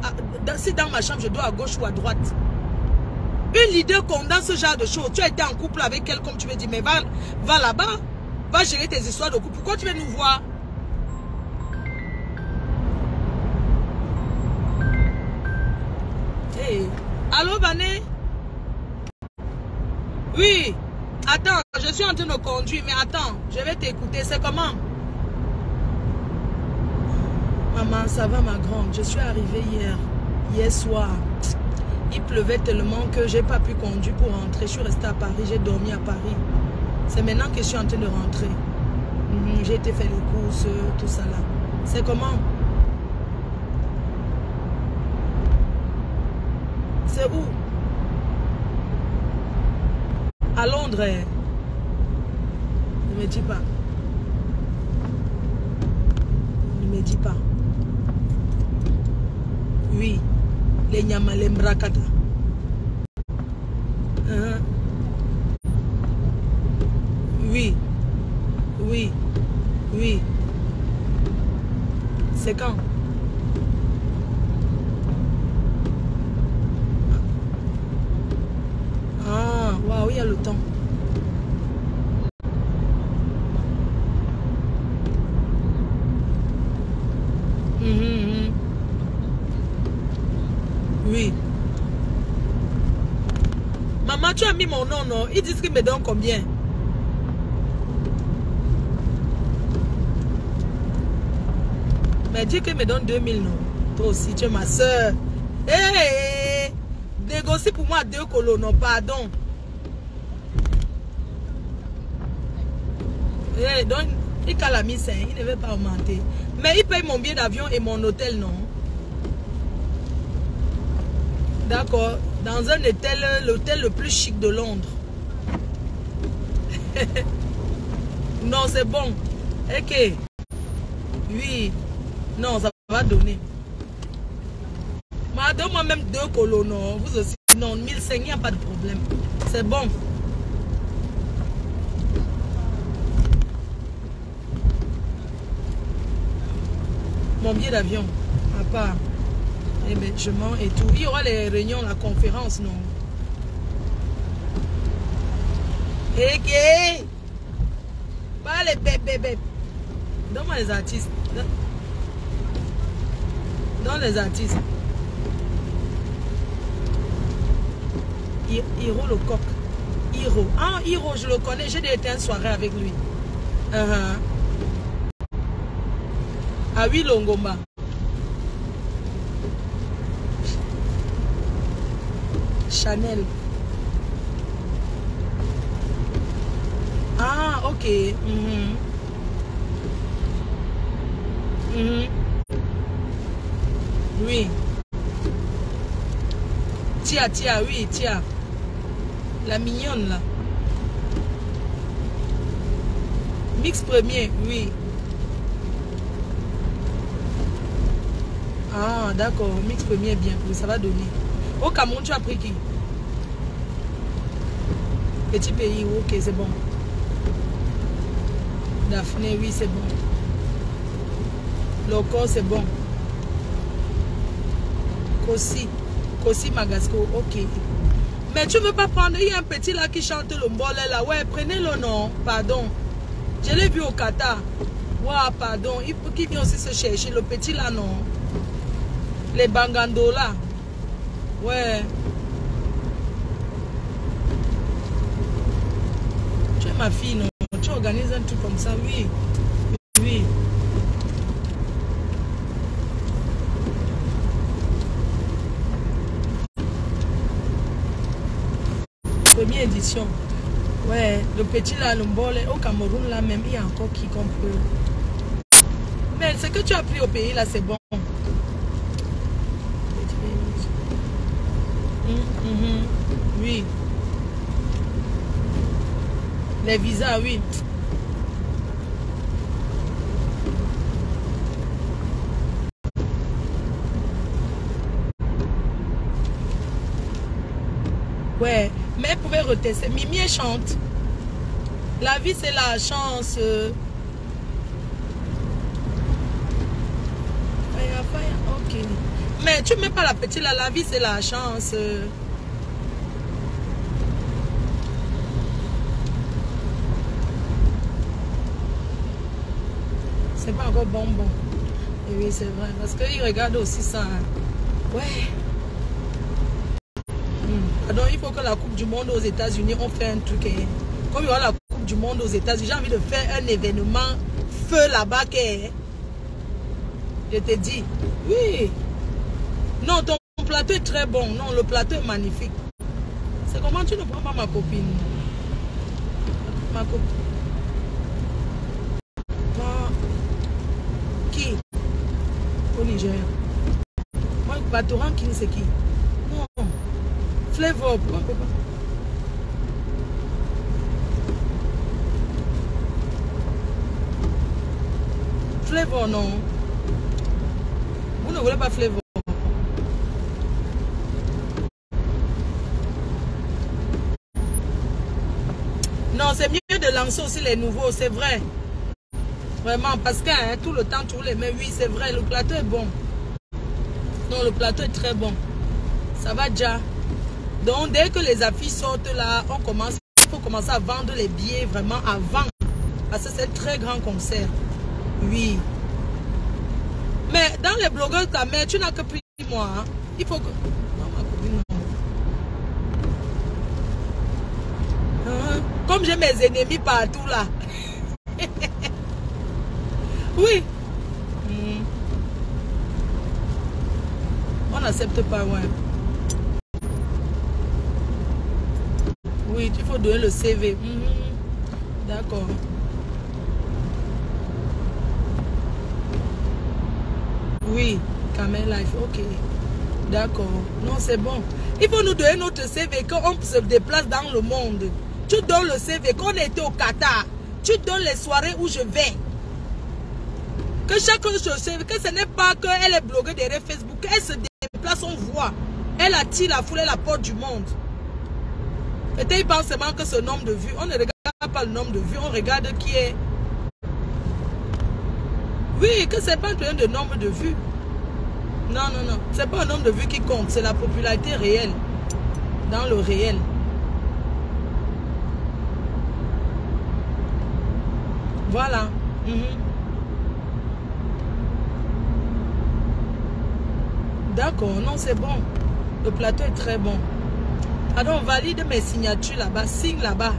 si dans ma chambre je dors à gauche ou à droite? Une leader condamne ce genre de choses. Tu as été en couple avec elle comme tu me dis, mais va là-bas. Va gérer tes histoires de couple. Pourquoi tu veux nous voir? Hey. Allô, Vané? Oui. Attends, je suis en train de conduire, mais attends, je vais t'écouter. C'est comment? Maman, ça va ma grande? Je suis arrivée hier soir. Il pleuvait tellement que j'ai pas pu conduire pour rentrer. Je suis restée à Paris, j'ai dormi à Paris. C'est maintenant que je suis en train de rentrer. J'ai été faire les courses, tout ça là. C'est comment? C'est où? À Londres. Ne me dis pas. Ne me dis pas. Oui. Les Nyamale Mbrakata. Oui. Oui. Oui. C'est quand? Ah, waouh, il y a le temps. Oui. Maman, tu as mis mon nom, non? Ils disent qu'ils me donnent combien? Mais dis qu'ils me donnent 2000, non? Toi aussi, tu es ma soeur. Hé! Négocie pour moi 2 colos, non, pardon. Hé, donc, il a mis 5, il ne veut pas augmenter. Mais il paye mon billet d'avion et mon hôtel, non? D'accord. Dans un hôtel, l'hôtel le plus chic de Londres. Non, c'est bon. Ok. Oui. Non, ça va donner. Mais donne-moi même 2 colos, non. Vous aussi. Non, 1500, il n'y a pas de problème. C'est bon. Mon billet d'avion, à part. Hébergement et tout. Il y aura les réunions, la conférence, non? Ok. Pas les bébés. Donne-moi les artistes. Donne les artistes. Hiro le coq. Hiro. Ah, Hiro, je le connais. J'ai été à une soirée avec lui. Ah oui, Longomba. Chanel. Ah, ok. Oui. Tia, oui, Tia. La mignonne, là. Mix premier, oui. Ah, d'accord. Mix premier, bien. Oui, ça va donner. Au Cameroun, tu as pris qui? Petit pays, ok, c'est bon. Daphné, oui, c'est bon. Loco, c'est bon. Kossi Magasco, ok. Mais tu veux pas prendre, il y a un petit là qui chante le mbole là. Ouais, prenez-le non, pardon. Je l'ai vu au Qatar. Ouais, pardon. Il faut qu'il vienne aussi se chercher. Le petit là, non. Les bangando là. Ouais. Tu es ma fille, non? Tu organises un truc comme ça, oui. Oui. Première édition. Ouais, le petit là, le mbole, au Cameroun là même, il y a encore qui qu'on peut. Mais ce que tu as pris au pays là, c'est bon. Oui. Les visas, oui. Ouais, mais elle pouvait retester. Mimi, elle chante. La vie, c'est la chance. Ok. Mais tu ne mets pas la petite là. La vie, c'est la chance. C'est pas encore bonbon. Et oui, c'est vrai. Parce qu'il regarde aussi ça. Ouais. Donc, il faut que la Coupe du Monde aux États-Unis, on fait un truc. Comme il y aura la Coupe du Monde aux États-Unis, j'ai envie de faire un événement feu là-bas. Je te dis. Oui. Non, ton plateau est très bon. Non, le plateau est magnifique. C'est comment tu ne prends pas ma copine? Ma copine. Qui? Au Niger. Moi, Batoran King, c'est qui? Non. Flavor, pourquoi pas? Flavor, non. Vous ne voulez pas Flavor? Non, c'est mieux de lancer aussi les nouveaux, c'est vrai. Vraiment, parce que hein, tout le temps, tous les mais oui, c'est vrai, le plateau est bon. Non, le plateau est très bon. Ça va déjà. Donc, dès que les affiches sortent là, il faut commencer à vendre les billets vraiment avant. Parce que c'est un très grand concert. Oui. Mais dans les blogueurs, ta mère, tu n'as que pris moi. Hein. Il faut que... Non, ma copine, non. Comme j'ai mes ennemis partout là. Oui. On n'accepte pas, ouais. Oui, il faut donner le CV. D'accord. Oui, Camel Life, ok. D'accord. Non, c'est bon. Il faut nous donner notre CV quand on se déplace dans le monde. Tu donnes le CV. Quand on était au Qatar, tu donnes les soirées où je vais. Que chaque chose, que ce n'est pas qu'elle est bloguée derrière Facebook. Elle se déplace, on voit. Elle attire la foule, elle apporte du monde. Peut-être ils pensent seulement que ce nombre de vues. On ne regarde pas le nombre de vues, on regarde qui est. Oui, que c'est pas un problème de nombre de vues. Non, non, non. C'est pas un nombre de vues qui compte, c'est la popularité réelle. Dans le réel. Voilà. D'accord, non, c'est bon. Le plateau est très bon. Alors, on valide mes signatures là-bas. Signe là-bas.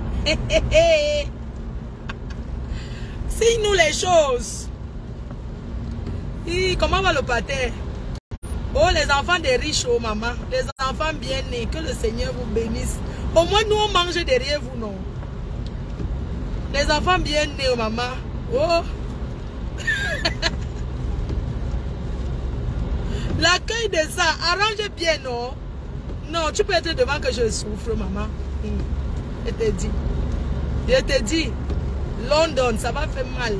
Signe-nous les choses. Et comment va le pâté? Oh, les enfants des riches, oh maman. Les enfants bien nés. Que le Seigneur vous bénisse. Au moins, nous, on mange derrière vous, non? Les enfants bien nés, oh maman. Oh. L'accueil de ça, arrange bien, non? Non, tu peux être devant que je souffre, maman. Je te dis. Je te dis. London, ça va faire mal.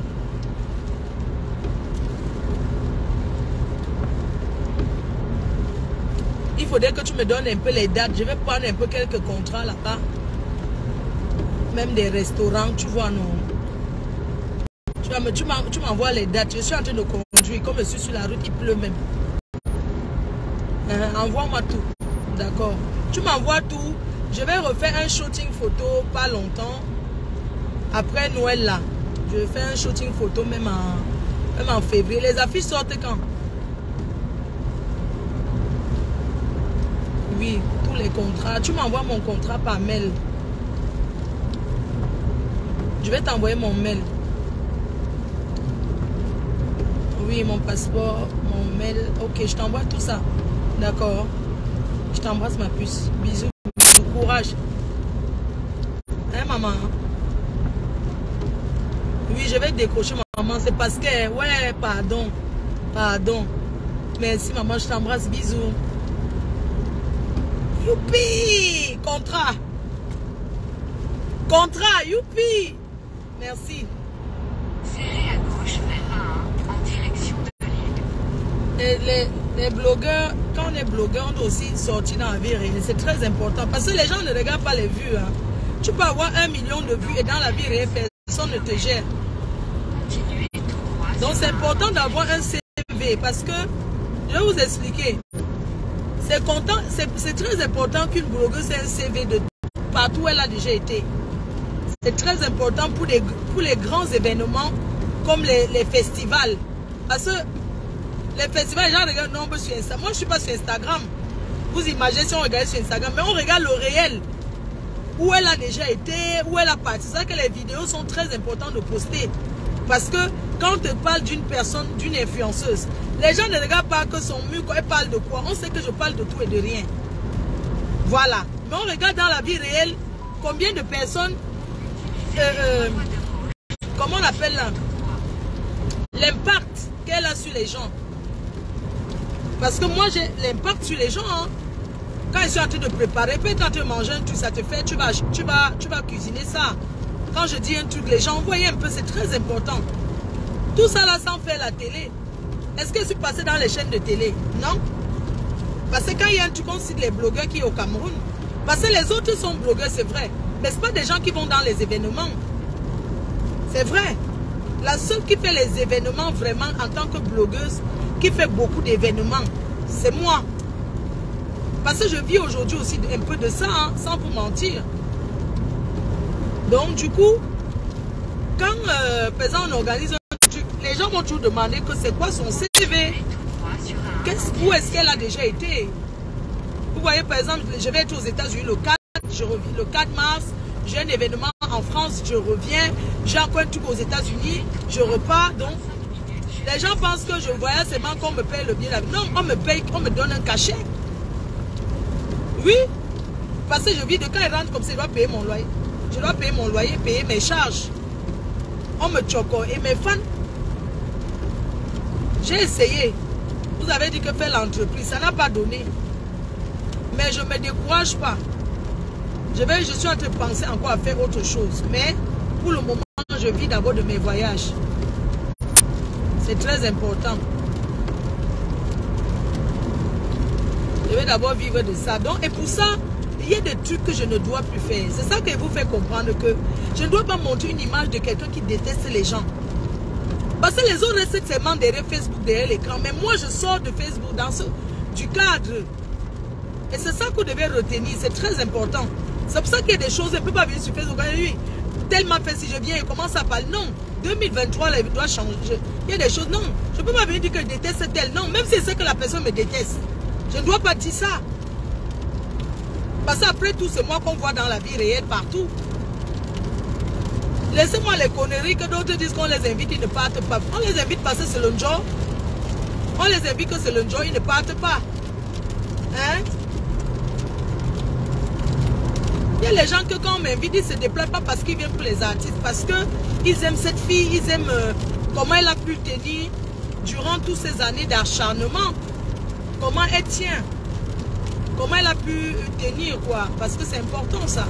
Il faudrait que tu me donnes un peu les dates. Je vais prendre un peu quelques contrats là-bas. Même des restaurants, tu vois, non? Tu m'envoies les dates. Je suis en train de conduire. Comme je suis sur la route, il pleut même. Envoie-moi tout. D'accord. Tu m'envoies tout. Je vais refaire un shooting photo pas longtemps. Après Noël là. Je vais faire un shooting photo même en février. Les affiches sortent quand? Oui, tous les contrats. Tu m'envoies mon contrat par mail. Je vais t'envoyer mon mail. Oui, mon passeport, mon mail. Ok, je t'envoie tout ça. D'accord. Je t'embrasse ma puce. Bisous. Courage. Hein, maman? Oui, je vais décrocher maman. C'est parce que... Ouais, pardon. Pardon. Merci, maman. Je t'embrasse. Bisous. Youpi! Contrat. Contrat. Youpi! Merci. Serrez à gauche vers 1 en direction de l'île. Et les blogueurs, quand on est blogueur, on doit aussi sortir dans la vie réelle. C'est très important. Parce que les gens ne regardent pas les vues. Hein. Tu peux avoir 1 million de vues et dans la vie réelle, personne ne te gère. Continuez tout droit. Donc c'est important d'avoir un CV. Parce que, je vais vous expliquer. C'est très important qu'une blogueuse ait un CV de partout où elle a déjà été. C'est très important pour les grands événements comme les festivals. Parce que les festivals, les gens regardent nombre sur Instagram. Moi, je ne suis pas sur Instagram. Vous imaginez si on regarde sur Instagram. Mais on regarde le réel. Où elle a déjà été, où elle a parti. C'est ça que les vidéos sont très importantes de poster. Parce que quand on te parle d'une personne, d'une influenceuse, les gens ne regardent pas que son mur, elle parle de quoi. On sait que je parle de tout et de rien. Voilà. Mais on regarde dans la vie réelle combien de personnes... comment on appelle là? L'impact qu'elle a sur les gens. Parce que moi j'ai l'impact sur les gens. Hein. Quand je suis en train de préparer, peut-être en train de manger un truc, ça te fait, tu vas cuisiner ça. Quand je dis un truc, les gens, voyez un peu, c'est très important. Tout ça là sans faire la télé. Est-ce que je suis passé dans les chaînes de télé? Non. Parce que quand il y a un truc, on cite les blogueurs qui sont au Cameroun. Parce que les autres sont blogueurs, c'est vrai. Mais ce n'est pas des gens qui vont dans les événements. C'est vrai. La seule qui fait les événements vraiment en tant que blogueuse, qui fait beaucoup d'événements, c'est moi. Parce que je vis aujourd'hui aussi un peu de ça, hein, sans vous mentir. Donc du coup, quand par exemple on organise un truc, les gens vont toujours demander que c'est quoi son CV. Où est-ce qu'elle a déjà été? Vous voyez par exemple, je vais être aux États-Unis le 4, je reviens le 4 mars. J'ai un événement en France, je reviens. J'ai encore un truc aux États-Unis, je repars. Donc, les gens pensent que je voyage seulement qu'on me paye le billet d'avion. Non, on me paye, on me donne un cachet. Oui, parce que je vis de quand ils rentrent comme ça, je dois payer mon loyer. Je dois payer mon loyer, payer mes charges. On me choco. Et mes fans, j'ai essayé. Vous avez dit que faire l'entreprise, ça n'a pas donné. Mais je ne me décourage pas. Je suis en train de penser encore à faire autre chose. Mais pour le moment, je vis d'abord de mes voyages. C'est très important. Je vais d'abord vivre de ça. Donc, et pour ça, il y a des trucs que je ne dois plus faire. C'est ça qui vous fait comprendre que je ne dois pas montrer une image de quelqu'un qui déteste les gens. Parce que les autres restent seulement derrière Facebook, derrière l'écran. Mais moi, je sors de Facebook du cadre. Et c'est ça que vous devez retenir. C'est très important. C'est pour ça qu'il y a des choses, je ne peux pas venir sur Facebook. Oui, tellement fait si je viens et commence à parler. Non, 2023, là, il doit changer. Il y a des choses, non. Je ne peux pas venir dire que je déteste tel. Non, même si c'est que la personne me déteste. Je ne dois pas dire ça. Parce qu'après tout, c'est moi qu'on voit dans la vie réelle partout. Laissez-moi les conneries que d'autres disent qu'on les invite, ils ne partent pas. On les invite parce que c'est le jour. On les invite que c'est le jour, ils ne partent pas. Hein? Il y a les gens que quand on m'invite, ils ne se déplacent pas parce qu'ils viennent pour les artistes. Parce qu'ils aiment cette fille, ils aiment comment elle a pu tenir durant toutes ces années d'acharnement. Comment elle tient. Comment elle a pu tenir quoi. Parce que c'est important ça.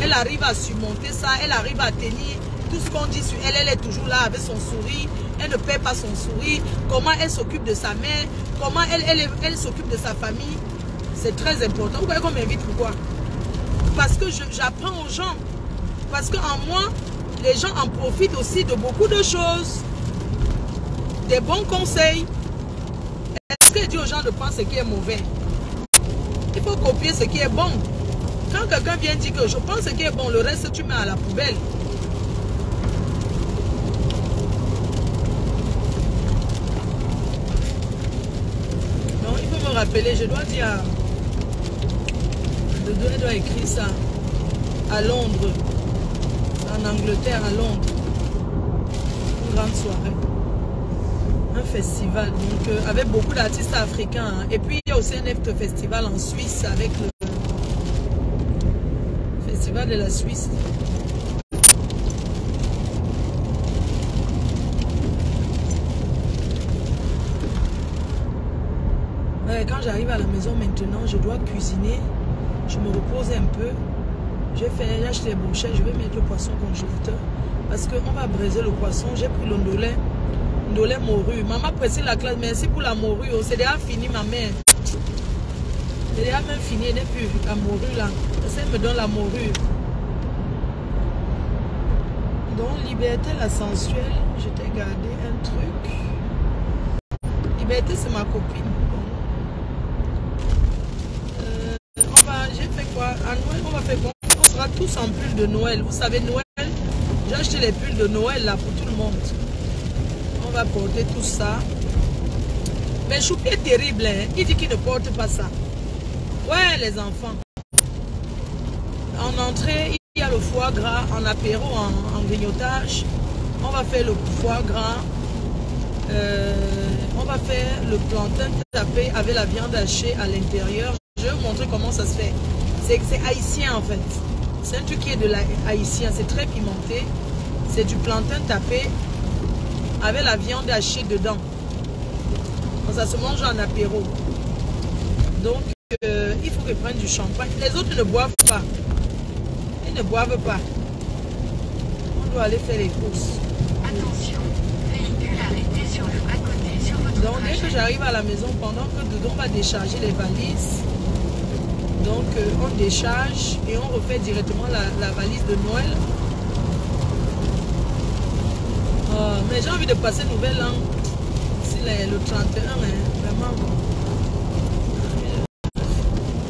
Elle arrive à surmonter ça. Elle arrive à tenir tout ce qu'on dit sur elle. Elle est toujours là avec son sourire. Elle ne perd pas son sourire. Comment elle s'occupe de sa mère. Comment elle s'occupe de sa famille. C'est très important. Vous voyez qu'on m'invite pourquoi? Parce que j'apprends aux gens. Parce qu'en moi, les gens en profitent aussi de beaucoup de choses. Des bons conseils. Est-ce que dit aux gens de prendre ce qui est mauvais? Il faut copier ce qui est bon. Quand quelqu'un vient dire que je prends ce qui est bon, le reste tu mets à la poubelle. Non, il faut me rappeler, je dois dire, je dois écrire ça à Londres, en Angleterre, à Londres. Une grande soirée. Un festival, donc avec beaucoup d'artistes africains. Hein. Et puis il y a aussi un autre festival en Suisse avec le festival de la Suisse. Ouais, quand j'arrive à la maison maintenant, je dois cuisiner. Je me repose un peu. J'ai acheté les brochettes, je vais mettre le poisson au congélateur. Parce qu'on va braiser le poisson. J'ai pris le ndolé. Ndolé morue. Maman pressé la classe. Merci pour la morue. Oh, c'est déjà fini, ma mère. C'est déjà même fini. Elle n'est plus la morue là. Ça me donne la morue. Donc, Liberté la sensuelle. Je t'ai gardé un truc. Liberté, c'est ma copine. J'ai fait quoi? À Noël, on va faire quoi? On sera tous en pull de Noël. Vous savez, Noël, j'ai acheté les pulls de Noël là pour tout le monde. On va porter tout ça. Mais Choupi est terrible, hein? Il dit qu'il ne porte pas ça. Ouais, les enfants. En entrée, il y a le foie gras. En apéro, en grignotage, on va faire le foie gras. On va faire le plantain tapé avec la viande hachée à l'intérieur. Je vais vous montrer comment ça se fait. C'est haïtien en fait. C'est un truc qui est de haïtien. C'est très pimenté. C'est du plantain tapé avec la viande hachée dedans. Donc, ça se mange en apéro. Donc, il faut qu'ils prennent du champagne. Les autres ne boivent pas. Ils ne boivent pas. On doit aller faire les courses. Attention, véhicule arrêté sur le bas-côté sur votre Donc, dès trajet. que j'arrive à la maison, pendant que dedans, on va décharger les valises. Donc, on décharge et on refait directement la valise de Noël. Mais j'ai envie de passer Nouvel An. C'est le 31, hein, vraiment. Je ne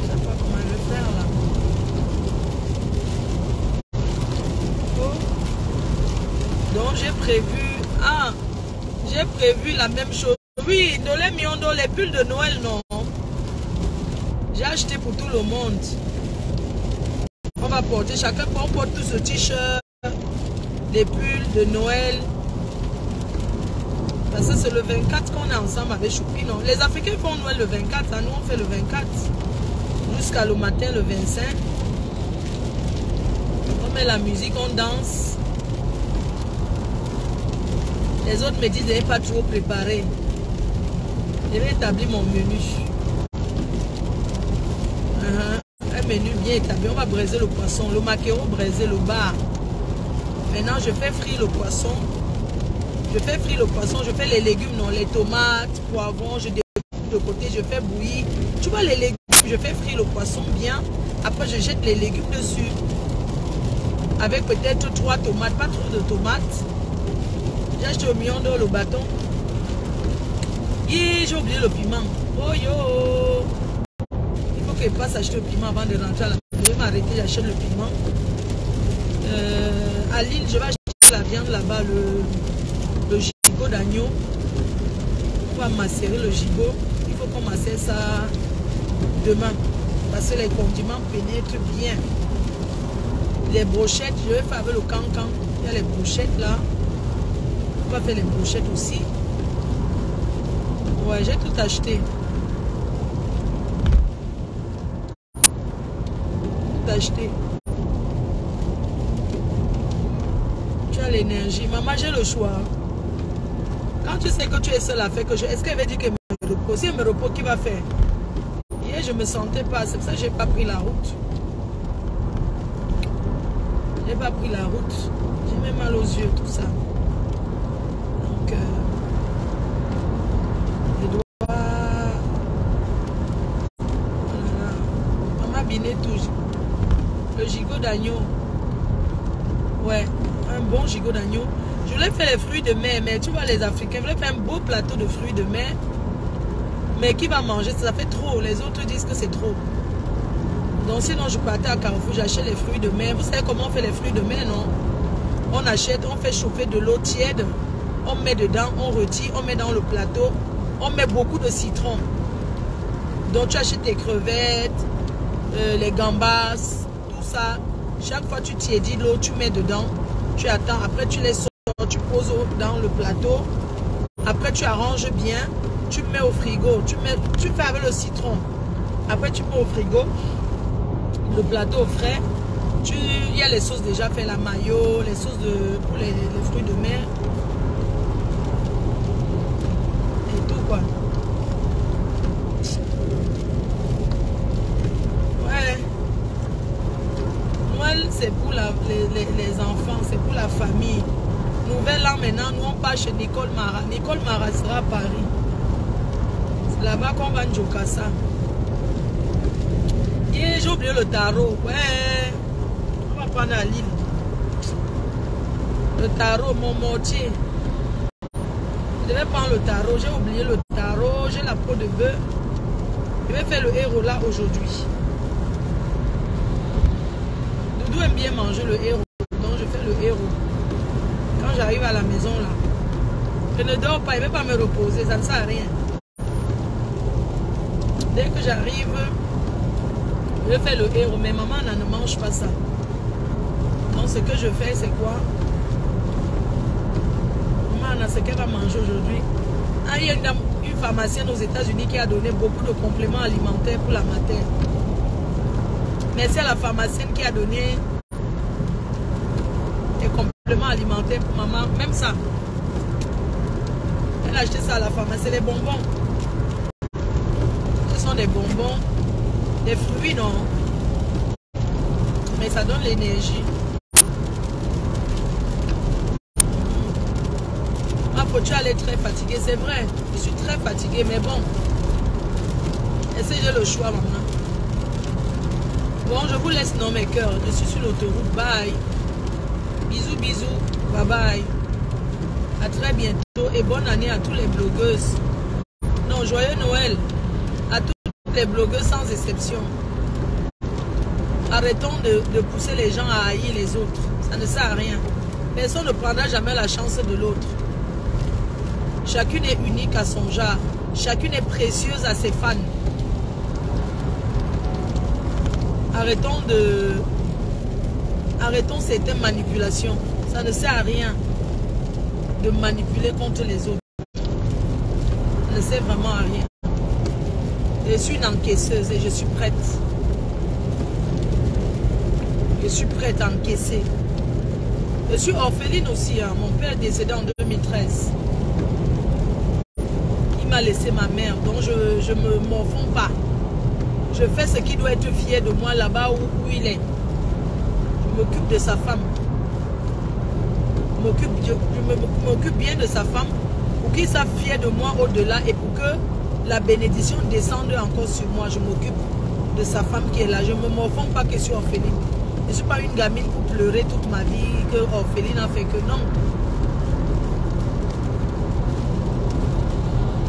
sais pas comment je vais faire là. Oh. Donc, j'ai prévu la même chose. Oui, dans les millions d'euros, les pulls de Noël, non. J'ai acheté pour tout le monde. On va porter, chacun porte tout ce t-shirt, des pulls de Noël. Parce que c'est le 24 qu'on est ensemble avec Choupi, non? Les Africains font Noël le 24, hein? Nous on fait le 24. Jusqu'à le matin, le 25. On met la musique, on danse. Les autres me disent de ne pas trop préparer. Je vais établir mon menu. Un menu bien établi. On va braiser le poisson, le maquereau braisé, le bar. Maintenant, je fais frire le poisson. Je fais les légumes, non, les tomates, poivrons, je découpe de côté, je fais bouillir. Tu vois les légumes, je fais frire le poisson bien. Après, je jette les légumes dessus. Avec peut-être 3 tomates, pas trop de tomates. J'ai acheté au million d'euros le bâton. Et j'ai oublié le piment. Oh yo! Il faut que je passe acheter le piment avant de rentrer à la maison. Je vais m'arrêter, j'achète le piment. À Lille, je vais acheter la viande là-bas, le gigot d'agneau. On va macérer le gigot. Il faut qu'on macère ça demain. Parce que les condiments pénètrent bien. Les brochettes, je vais faire avec le cancan. Il y a les brochettes là. On va faire les brochettes aussi. Ouais, j'ai tout acheté. Tout acheté. Tu as l'énergie. Maman, j'ai le choix. Quand tu sais que tu es seule à faire que je... Est-ce qu'elle va dire que me repose? Si elle me repose, qui va faire? Hier, je me sentais pas. C'est pour ça que j'ai pas pris la route. J'ai pas pris la route. J'ai même mal aux yeux, tout ça. Donc, je dois... Voilà. Maman biné tout. Le gigot d'agneau. Ouais, un bon gigot d'agneau. Je voulais faire les fruits de mer, mais tu vois les Africains voulaient faire un beau plateau de fruits de mer. Mais qui va manger? Ça fait trop. Les autres disent que c'est trop. Donc sinon je partais à Carrefour, j'achète les fruits de mer. Vous savez comment on fait les fruits de mer, non? On achète, on fait chauffer de l'eau tiède. On met dedans, on retire, on met dans le plateau. On met beaucoup de citron. Donc tu achètes tes crevettes, les gambas, tout ça. Chaque fois tu tiédis l'eau, tu mets dedans. Tu attends, après tu les sors, tu poses dans le plateau. Après tu arranges bien. Tu mets au frigo. Tu fais avec le citron. Après tu mets au frigo. Le plateau frais. Il y a les sauces déjà faites, la mayo, les sauces pour les fruits de mer. Et tout quoi. Ouais. Noël, c'est pour les enfants, c'est pour la famille. Nouvel an maintenant, nous on part chez Nicole Mara. Nicole Mara sera à Paris. C'est là-bas qu'on va Njokasa. Et j'ai oublié le tarot. Ouais. On va prendre à Lille. Le tarot, mon mortier. Je vais prendre le tarot. J'ai oublié le tarot. J'ai la peau de bœuf. Je vais faire le héros là aujourd'hui. Doudou aime bien manger le héros. Donc je fais le héros. Quand j'arrive à la maison là, je ne dors pas. Il ne veut pas me reposer. Ça ne sert à rien. Dès que j'arrive, je fais le héros. Mais maman ne mange pas ça. Donc ce que je fais, c'est quoi? Maman, ce qu'elle va manger aujourd'hui. Ah, il y a une pharmacienne aux États-Unis qui a donné beaucoup de compléments alimentaires pour la mater. Merci à la pharmacienne qui a donné des compléments alimentaires pour maman. Même ça. Elle a acheté ça à la pharmacie. Les bonbons. Ce sont des bonbons. Des fruits, non. Mais ça donne l'énergie. Tu allais très fatigué, c'est vrai. Je suis très fatigué, mais bon. Essayez le choix maintenant. Bon, je vous laisse dans mes cœurs. Je suis sur l'autoroute. Bye. Bisous, bisous. Bye bye. À très bientôt et bonne année à tous les blogueuses. Non, joyeux Noël à toutes les blogueuses sans exception. Arrêtons de pousser les gens à haïr les autres. Ça ne sert à rien. Personne ne prendra jamais la chance de l'autre. Chacune est unique à son genre. Chacune est précieuse à ses fans. Arrêtons certaines manipulations. Ça ne sert à rien de manipuler contre les autres. Ça ne sert vraiment à rien. Je suis une encaisseuse et je suis prête. Je suis prête à encaisser. Je suis orpheline aussi. Hein. Mon père est décédé en 2013. M'a laissé ma mère, donc je ne me morfonds pas. Je fais ce qui doit être fier de moi là-bas où il est. Je m'occupe de sa femme. Je m'occupe bien de sa femme pour qu'il soit fier de moi au-delà et pour que la bénédiction descende encore sur moi. Je m'occupe de sa femme qui est là. Je ne me morfonds pas que je suis orpheline. Je ne suis pas une gamine pour pleurer toute ma vie, que orpheline a fait que non.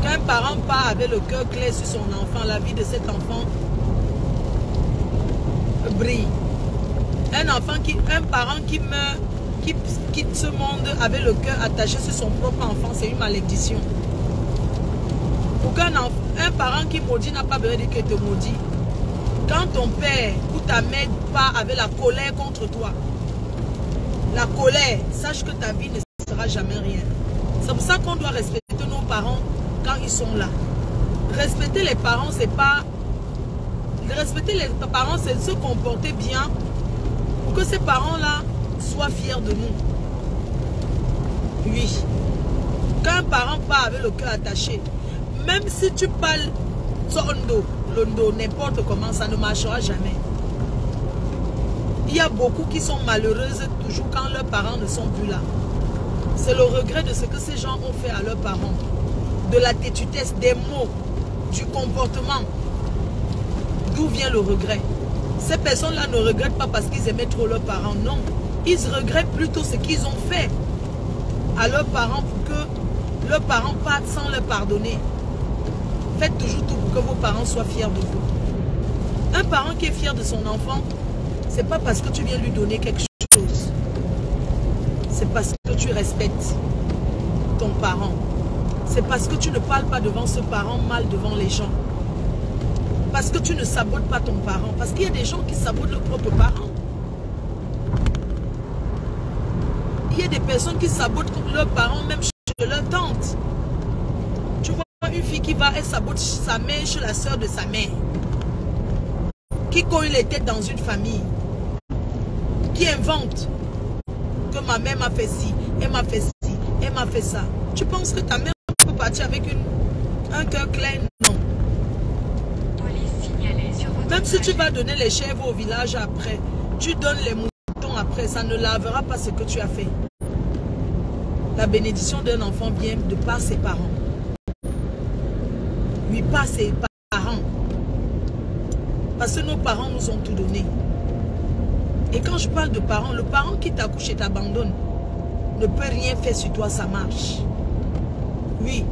Quand un parent part avec le cœur clair sur son enfant, la vie de cet enfant brille. Un parent qui meurt, qui quitte ce monde avec le cœur attaché sur son propre enfant, c'est une malédiction. Pour un parent qui maudit n'a pas besoin de dire qu'il te maudit. Quand ton père ou ta mère part avec la colère contre toi, la colère, sache que ta vie ne sera jamais rien. C'est pour ça qu'on doit respecter nos parents quand ils sont là. Respecter les parents, c'est pas... Respecter les parents, c'est se comporter bien pour que ces parents-là soient fiers de nous. Oui. Quand un parent part avec le cœur attaché, même si tu parles sondo, londo, n'importe comment, ça ne marchera jamais. Il y a beaucoup qui sont malheureuses toujours quand leurs parents ne sont plus là. C'est le regret de ce que ces gens ont fait à leurs parents. De la têtutesse, des mots, du comportement. D'où vient le regret? Ces personnes-là ne regrettent pas parce qu'ils aimaient trop leurs parents. Non. ils regrettent plutôt ce qu'ils ont fait à leurs parents pour que leurs parents partent sans leur pardonner. Faites toujours tout pour que vos parents soient fiers de vous. Un parent qui est fier de son enfant, c'est pas parce que tu viens lui donner quelque chose. C'est parce que tu respectes ton parent. C'est parce que tu ne parles pas devant ce parent mal devant les gens. Parce que tu ne sabotes pas ton parent. Parce qu'il y a des gens qui sabotent leurs propres parents. Il y a des personnes qui sabotent leurs parents, même chez leur tante. Tu vois une fille qui va, elle sabote sa mère chez la soeur de sa mère. Qui cogne les têtes dans une famille. Qui invente que ma mère m'a fait ci, elle m'a fait ci, elle m'a fait ça. Tu penses que ta mère peut partir avec un cœur clair? Non. Même si tu vas donner les chèvres au village après, tu donnes les moutons après, ça ne lavera pas ce que tu as fait. La bénédiction d'un enfant vient de par ses parents. Oui, par ses parents. Parce que nos parents nous ont tout donné. Et quand je parle de parents, le parent qui t'accouche et t'abandonne ne peut rien faire sur toi, ça marche. Oui.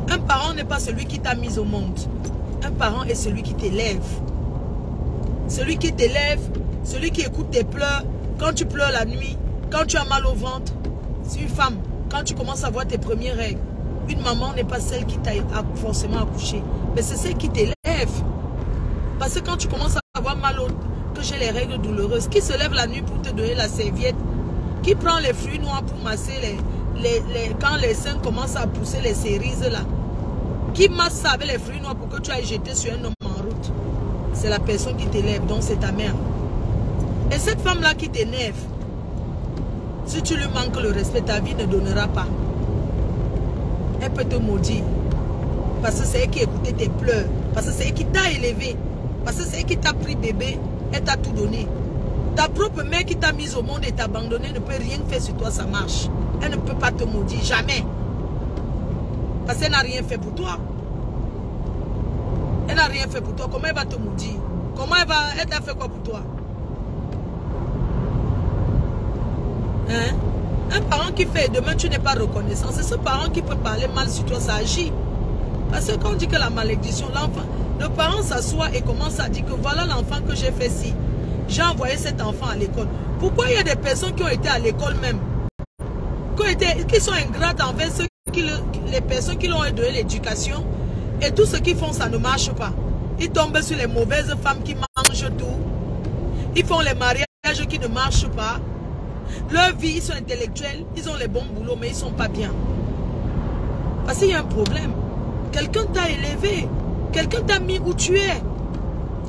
Un parent n'est pas celui qui t'a mis au monde. Un parent est celui qui t'élève. Celui qui t'élève, celui qui écoute tes pleurs. Quand tu pleures la nuit, quand tu as mal au ventre, c'est une femme. Quand tu commences à voir tes premières règles, une maman n'est pas celle qui t'a forcément accouché, mais c'est celle qui t'élève. Parce que quand tu commences à avoir mal au que j'ai les règles douloureuses, qui se lève la nuit pour te donner la serviette, qui prend les fruits noirs pour masser quand les seins commencent à pousser les cerises là, qui masse ça avec les fruits noirs pour que tu ailles jeter sur un homme en route, c'est la personne qui t'élève, donc c'est ta mère. Et cette femme là qui t'énerve, si tu lui manques le respect, ta vie ne donnera pas. Elle peut te maudire, parce que c'est elle qui écoutait tes pleurs, parce que c'est elle qui t'a élevé, parce que c'est elle qui t'a pris bébé. Elle t'a tout donné. Ta propre mère qui t'a mise au monde et t'a abandonné ne peut rien faire sur toi, ça marche. Elle ne peut pas te maudire, jamais. Parce qu'elle n'a rien fait pour toi. Elle n'a rien fait pour toi. Comment elle va te maudire? Comment elle t'a fait quoi pour toi? Hein? Un parent qui fait demain tu n'es pas reconnaissant, c'est ce parent qui peut parler mal sur toi, ça agit. Parce que quand on dit que la malédiction, l'enfant, le parent s'assoit et commence à dire que voilà l'enfant que j'ai fait ci. J'ai envoyé cet enfant à l'école. Pourquoi il y a des personnes qui ont été à l'école même, qui sont ingrates envers les personnes qui leur ont donné l'éducation, et tout ce qu'ils font, ça ne marche pas. Ils tombent sur les mauvaises femmes qui mangent tout. Ils font les mariages qui ne marchent pas. Leur vie, ils sont intellectuels, ils ont les bons boulots, mais ils ne sont pas bien. Parce qu'il y a un problème. Quelqu'un t'a élevé. Quelqu'un t'a mis où tu es.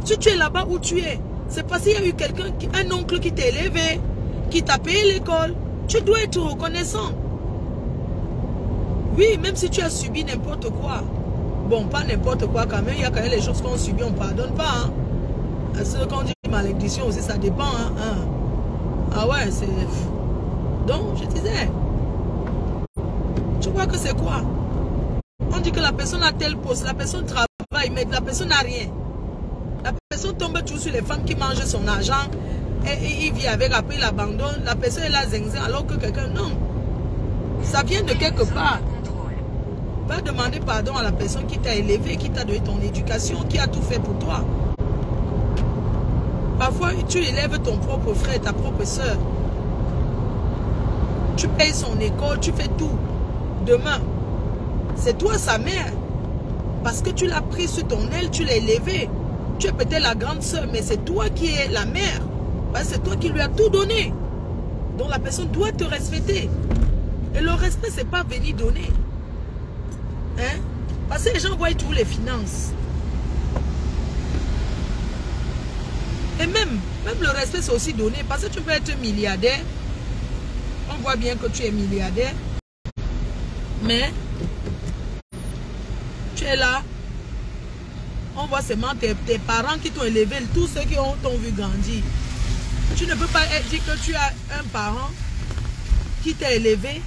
Si tu es là-bas où tu es, c'est parce qu'il y a eu quelqu'un, un oncle qui t'a élevé, qui t'a payé l'école. Tu dois être reconnaissant. Oui, même si tu as subi n'importe quoi. Bon, pas n'importe quoi quand même. Il y a quand même les choses qu'on subit, on ne pardonne pas. Hein. Parce que quand on dit malédiction aussi, ça dépend. Hein. Ah ouais, c'est... Donc, je disais, tu vois que c'est quoi? On dit que la personne a tel poste, la personne travaille, mais la personne n'a rien. La personne tombe toujours sur les femmes qui mangent son argent, et il vit avec, après il abandonne, la personne est là zinzin, alors que quelqu'un, non. Ça vient de quelque part. Va demander pardon à la personne qui t'a élevé, qui t'a donné ton éducation, qui a tout fait pour toi. Parfois, tu élèves ton propre frère, ta propre soeur. Tu payes son école, tu fais tout. Demain, c'est toi sa mère. Parce que tu l'as pris sur ton aile, tu l'as élevé. Tu es peut-être la grande soeur, mais c'est toi qui es la mère. Parce que c'est toi qui lui as tout donné. Donc la personne doit te respecter. Et le respect, c'est pas venir donner. Hein? Parce que les gens voient tous les finances. Et même le respect, c'est aussi donner. Parce que tu peux être milliardaire. On voit bien que tu es milliardaire. Mais tu es là. On voit seulement tes parents qui t'ont élevé, tous ceux qui t'ont vu grandir. Tu ne peux pas dire que tu as un parent qui t'a élevé,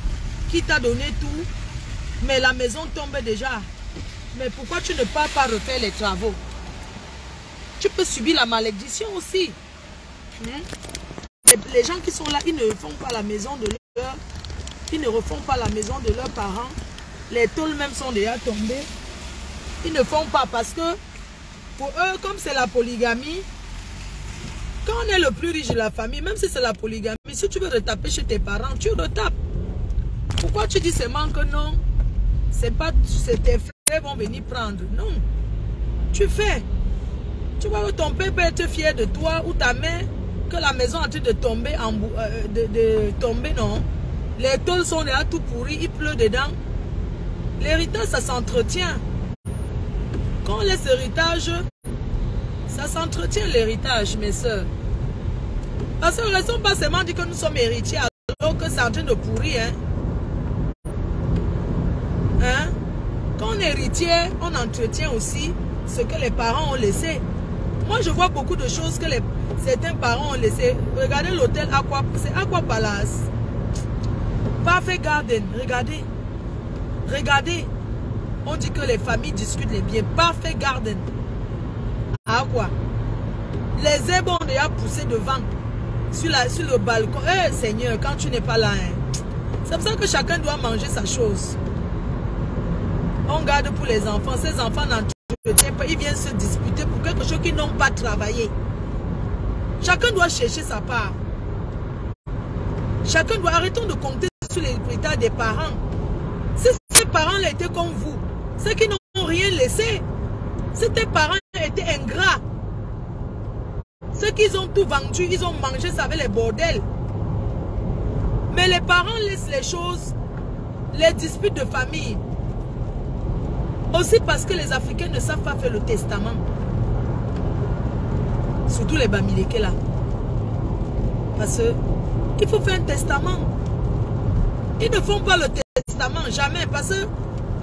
qui t'a donné tout, mais la maison tombe déjà. Mais pourquoi tu ne pars pas refaire les travaux? Tu peux subir la malédiction aussi. les gens qui sont là, ils ne font pas la maison de leur... Ils ne refont pas la maison de leurs parents. Les tôles même sont déjà tombées. Ils ne font pas parce que pour eux, comme c'est la polygamie, quand on est le plus riche de la famille, même si c'est la polygamie, si tu veux retaper chez tes parents, tu retapes. Pourquoi tu dis seulement que non? C'est pas tes frères vont venir prendre. Non. Tu fais. Tu vois que ton père peut être fier de toi ou ta mère, que la maison est en train de tomber, tomber, non. Les tôles sont déjà tout pourris, il pleut dedans. L'héritage, ça s'entretient. Quand on laisse l'héritage, ça s'entretient l'héritage, mes soeurs. Parce que ne restons pas seulement dire que nous sommes héritiers alors que c'est en train de pourrir. Hein? Quand on est héritier, on entretient aussi ce que les parents ont laissé. Moi, je vois beaucoup de choses que certains parents ont laissé. Regardez l'hôtel Aqua, c'est Aqua Palace. Parfait Garden, regardez. Regardez. On dit que les familles discutent les biens. Parfait Garden. Aqua. Les herbes ont déjà poussé devant. Sur le balcon. Eh Seigneur, quand tu n'es pas là. Hein. C'est pour ça que chacun doit manger sa chose. On garde pour les enfants. Ces enfants n'entretiennent pas. Ils viennent se disputer pour quelque chose qu'ils n'ont pas travaillé. Chacun doit chercher sa part. Chacun doit... Arrêtons de compter sur l'héritage des parents. Si ces parents étaient comme vous, ceux qui n'ont rien laissé, si tes parents étaient ingrats, ceux qui ont tout vendu, ils ont mangé, ça avait les bordels. Mais les parents laissent les choses, les disputes de famille. Aussi parce que les Africains ne savent pas faire le testament. Surtout les Bamileke là. Parce qu'il faut faire un testament. Ils ne font pas le testament, jamais. Parce que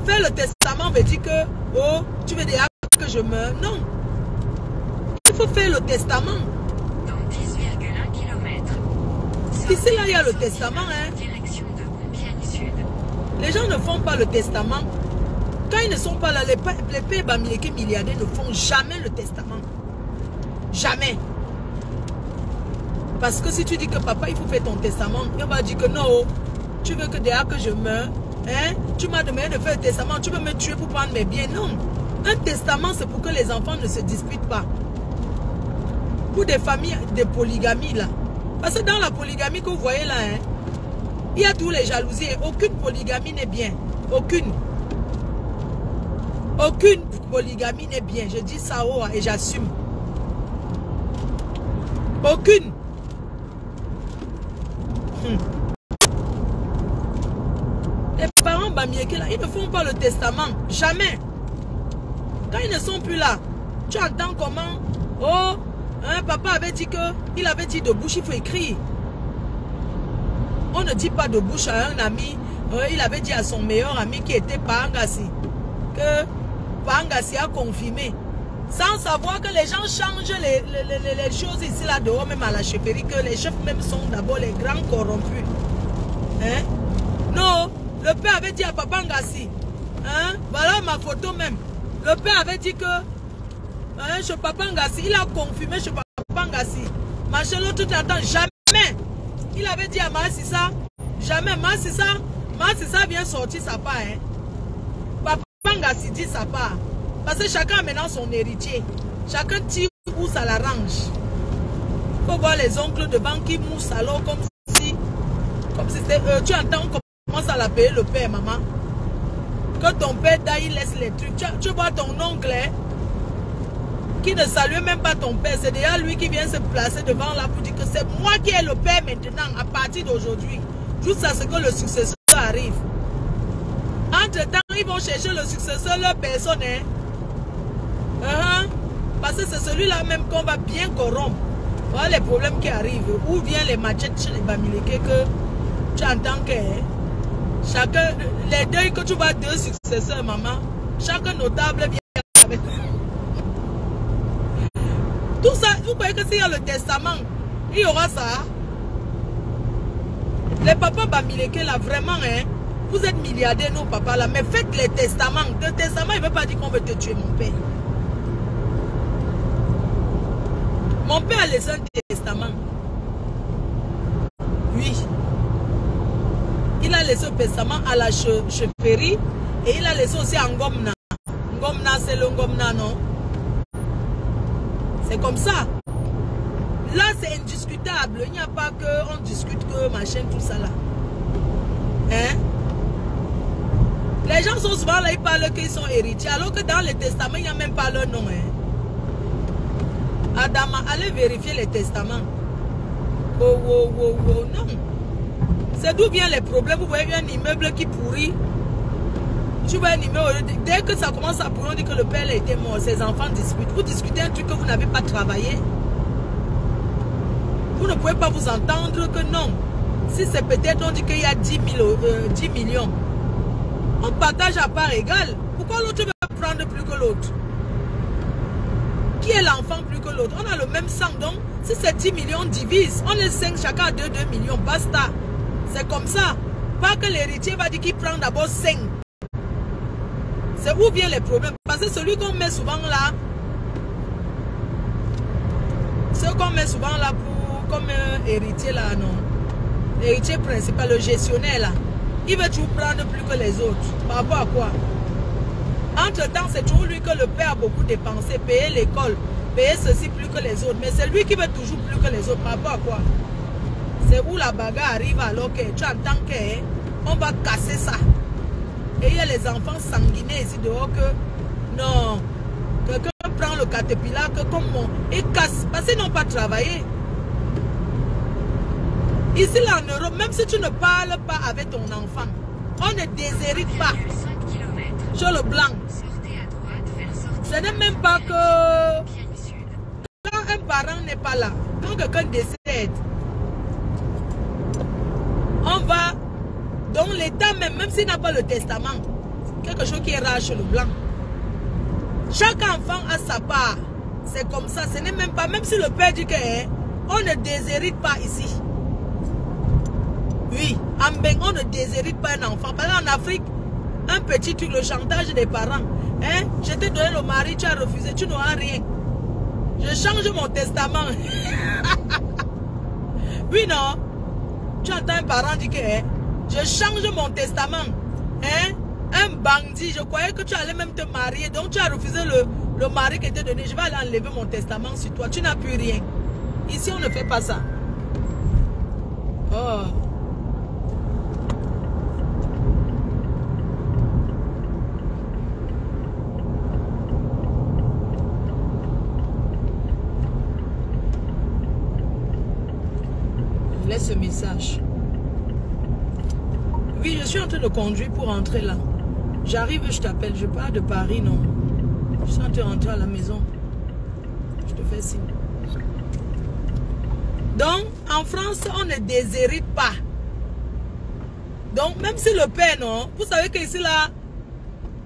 faire le testament veut dire que, oh, tu veux dire que je meurs. Non. Il faut faire le testament. Dans 10,1 km. Ici, là, il y a le testament. Hein. Direction de Compiègne Sud. Les gens ne font pas le testament. Quand ils ne sont pas là, les pères Bamileke milliardaires ne font jamais le testament. Jamais. Parce que si tu dis que papa, il faut faire ton testament, il va dire que non, tu veux que derrière que je meure, hein, tu m'as demandé de faire le testament, tu veux me tuer pour prendre mes biens. Non. Un testament, c'est pour que les enfants ne se disputent pas. Pour des familles de polygamie, là. Parce que dans la polygamie que vous voyez là, hein, il y a tous les jalousies et aucune polygamie n'est bien. Aucune. Aucune polygamie n'est bien. Je dis ça haut et j'assume. Aucune. Les parents Bamileke là, ils ne font pas le testament. Jamais. Quand ils ne sont plus là, tu entends comment? Oh, hein, papa avait dit que, il avait dit de bouche, il faut écrire. On ne dit pas de bouche à un ami. Il avait dit à son meilleur ami qui était Pangassi que Pangassi a confirmé. Sans savoir que les gens changent les choses ici là dehors, même à la chefferie, que les chefs même sont d'abord les grands corrompus. Hein? Non, le père avait dit à Papa Ngassi, hein? Voilà ma photo même. Le père avait dit que hein, chez Papa Ngassi, il a confirmé chez Papa Ngassi. Machin l'autre t'entend jamais. Il avait dit à Massissa, jamais Massissa vient sortir sa part. Hein? Papa Ngassi dit sa part. Parce que chacun a maintenant son héritier. Chacun tire où ça l'arrange. Il faut voir les oncles devant qui moussent alors comme si c'était eux. Tu entends, on commence à l'appeler le père, maman. Que ton père d'ailleurs il laisse les trucs. Tu vois ton oncle hein, qui ne salue même pas ton père. C'est déjà lui qui vient se placer devant là pour dire que c'est moi qui ai le père maintenant à partir d'aujourd'hui. Jusqu'à ce que le successeur arrive. Entre temps, ils vont chercher le successeur, leur personne. Hein. Parce que c'est celui-là même qu'on va bien corrompre. Voilà les problèmes qui arrivent. Où viennent les machettes chez les Bamileke que tu entends que chacun, les deux que tu vois deux successeurs, maman, chaque notable vient avec. Tout ça, vous croyez que s'il y a le testament, il y aura ça. Les papas Bamileke là, vraiment, hein, vous êtes milliardaires, nos papas là, mais faites les testaments. Le testament, il ne veut pas dire qu'on veut te tuer, mon père. Mon père a laissé un testament. testament à la chefferie et il a laissé aussi à Ngomna. Ngomna, c'est le Ngomna, non? C'est comme ça. Là, c'est indiscutable. Il n'y a pas que on discute que machin, tout ça là. Hein? Les gens sont souvent là, ils parlent qu'ils sont héritiers, alors que dans les testaments, il n'y a même pas leur nom. Hein? Adama, allez vérifier les testaments. Oh, oh, oh, oh, non. C'est d'où viennent les problèmes. Vous voyez un immeuble qui pourrit. Tu vois un immeuble, dès que ça commence à pourrir, on dit que le père a été mort, ses enfants discutent. Vous discutez un truc que vous n'avez pas travaillé. Vous ne pouvez pas vous entendre que non. Si c'est peut-être, on dit qu'il y a 10 millions. On partage à part égale. Pourquoi l'autre va prendre plus que l'autre? Qui est l'enfant plus que l'autre? On a le même sang, donc si c'est 10 millions, on divise. On est 5, chacun a 2 millions, basta. C'est comme ça. Pas que l'héritier va dire qu'il prend d'abord 5. C'est où viennent les problèmes. Parce que celui qu'on met souvent là, ce qu'on met souvent là pour, comme héritier là, non. L'héritier principal, le gestionnaire là, il veut toujours prendre plus que les autres. Par rapport à quoi? Entre-temps, c'est toujours lui que le père a beaucoup dépensé, payer l'école, payer ceci plus que les autres. Mais c'est lui qui veut toujours plus que les autres. Par rapport à quoi? C'est où la bagarre arrive alors que tu entends qu'on va casser ça. Et il y a les enfants sanguinés ici dehors que non, quelqu'un prend le caterpillar que comme mon et casse parce qu'ils n'ont pas travaillé. Ici là en Europe, même si tu ne parles pas avec ton enfant, on ne déshérite pas. Sur le blanc. Ce n'est même pas que quand un parent n'est pas là, quand quelqu'un décède, on va donc l'État même s'il n'a pas le testament, quelque chose qui est rare chez le blanc. Chaque enfant a sa part. C'est comme ça. Ce n'est même pas, même si le père dit que on ne déshérite pas ici. Oui, en Beng, on ne déshérite pas un enfant. Par exemple, en Afrique, un petit truc, le chantage des parents. Hein? Je t'ai donné le mari, tu as refusé, tu n'auras rien. Je change mon testament. Oui, non? Tu entends un parent dire que je change mon testament. Hein? Un bandit, je croyais que tu allais même te marier. Donc tu as refusé le mari qui t'est donné. Je vais aller enlever mon testament sur toi. Tu n'as plus rien. Ici, on ne fait pas ça. Oh. Laisse ce message. Oui, je suis en train de conduire pour rentrer là. J'arrive, je t'appelle. Je pars de Paris, non. Je suis en train de rentrer à la maison. Je te fais signe. Donc, en France, on ne déshérite pas. Donc, même si le père, non. Vous savez qu'ici, là,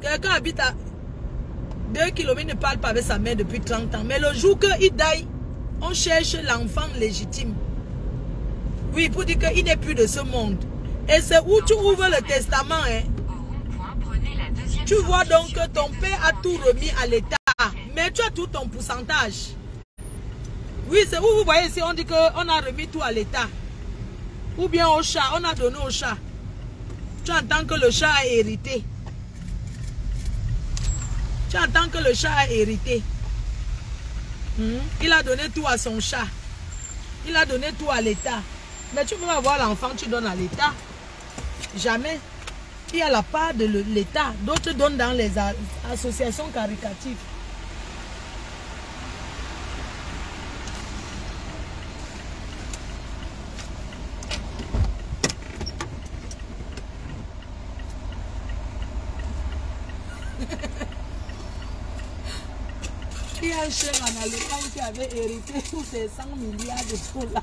quelqu'un habite à 2 km, il ne parle pas avec sa mère depuis 30 ans. Mais le jour qu'il die, on cherche l'enfant légitime. Oui, pour dire qu'il n'est plus de ce monde. Et c'est où tu ouvres le testament. Hein? Tu vois donc que ton père a tout remis à l'État. Mais tu as tout ton pourcentage. Oui, c'est où vous voyez ici, on dit qu'on a remis tout à l'État. Ou bien au chat, on a donné au chat. Tu entends que le chat a hérité. Tu entends que le chat a hérité. Il a donné tout à son chat. Il a donné tout à l'État. Mais tu veux avoir l'enfant, tu donnes à l'État. Jamais. Il y a la part de l'État. D'autres donnent dans les associations caritatives. Il y a un chien en Allemagne qui avait hérité tous ces 100 milliards de dollars.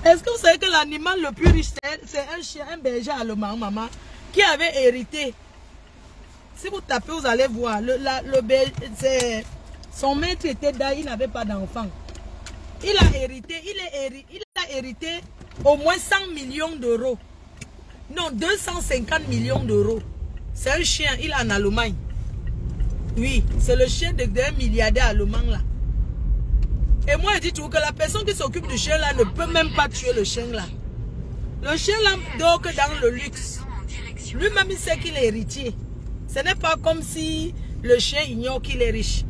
Est-ce que vous savez que l'animal le plus riche, c'est un chien, un berger allemand, maman, qui avait hérité? Si vous tapez, vous allez voir. Son maître était là, il n'avait pas d'enfant. Il a hérité au moins 100 millions d'euros. Non, 250 millions d'euros. C'est un chien, il est en Allemagne. Oui, c'est le chien d'un milliardaire allemand là. Et moi, je dis toujours que la personne qui s'occupe du chien là ne peut même pas tuer le chien là. Le chien là, donc dans le luxe. Lui-même, il sait qu'il est héritier. Ce n'est pas comme si le chien ignore qu'il est riche.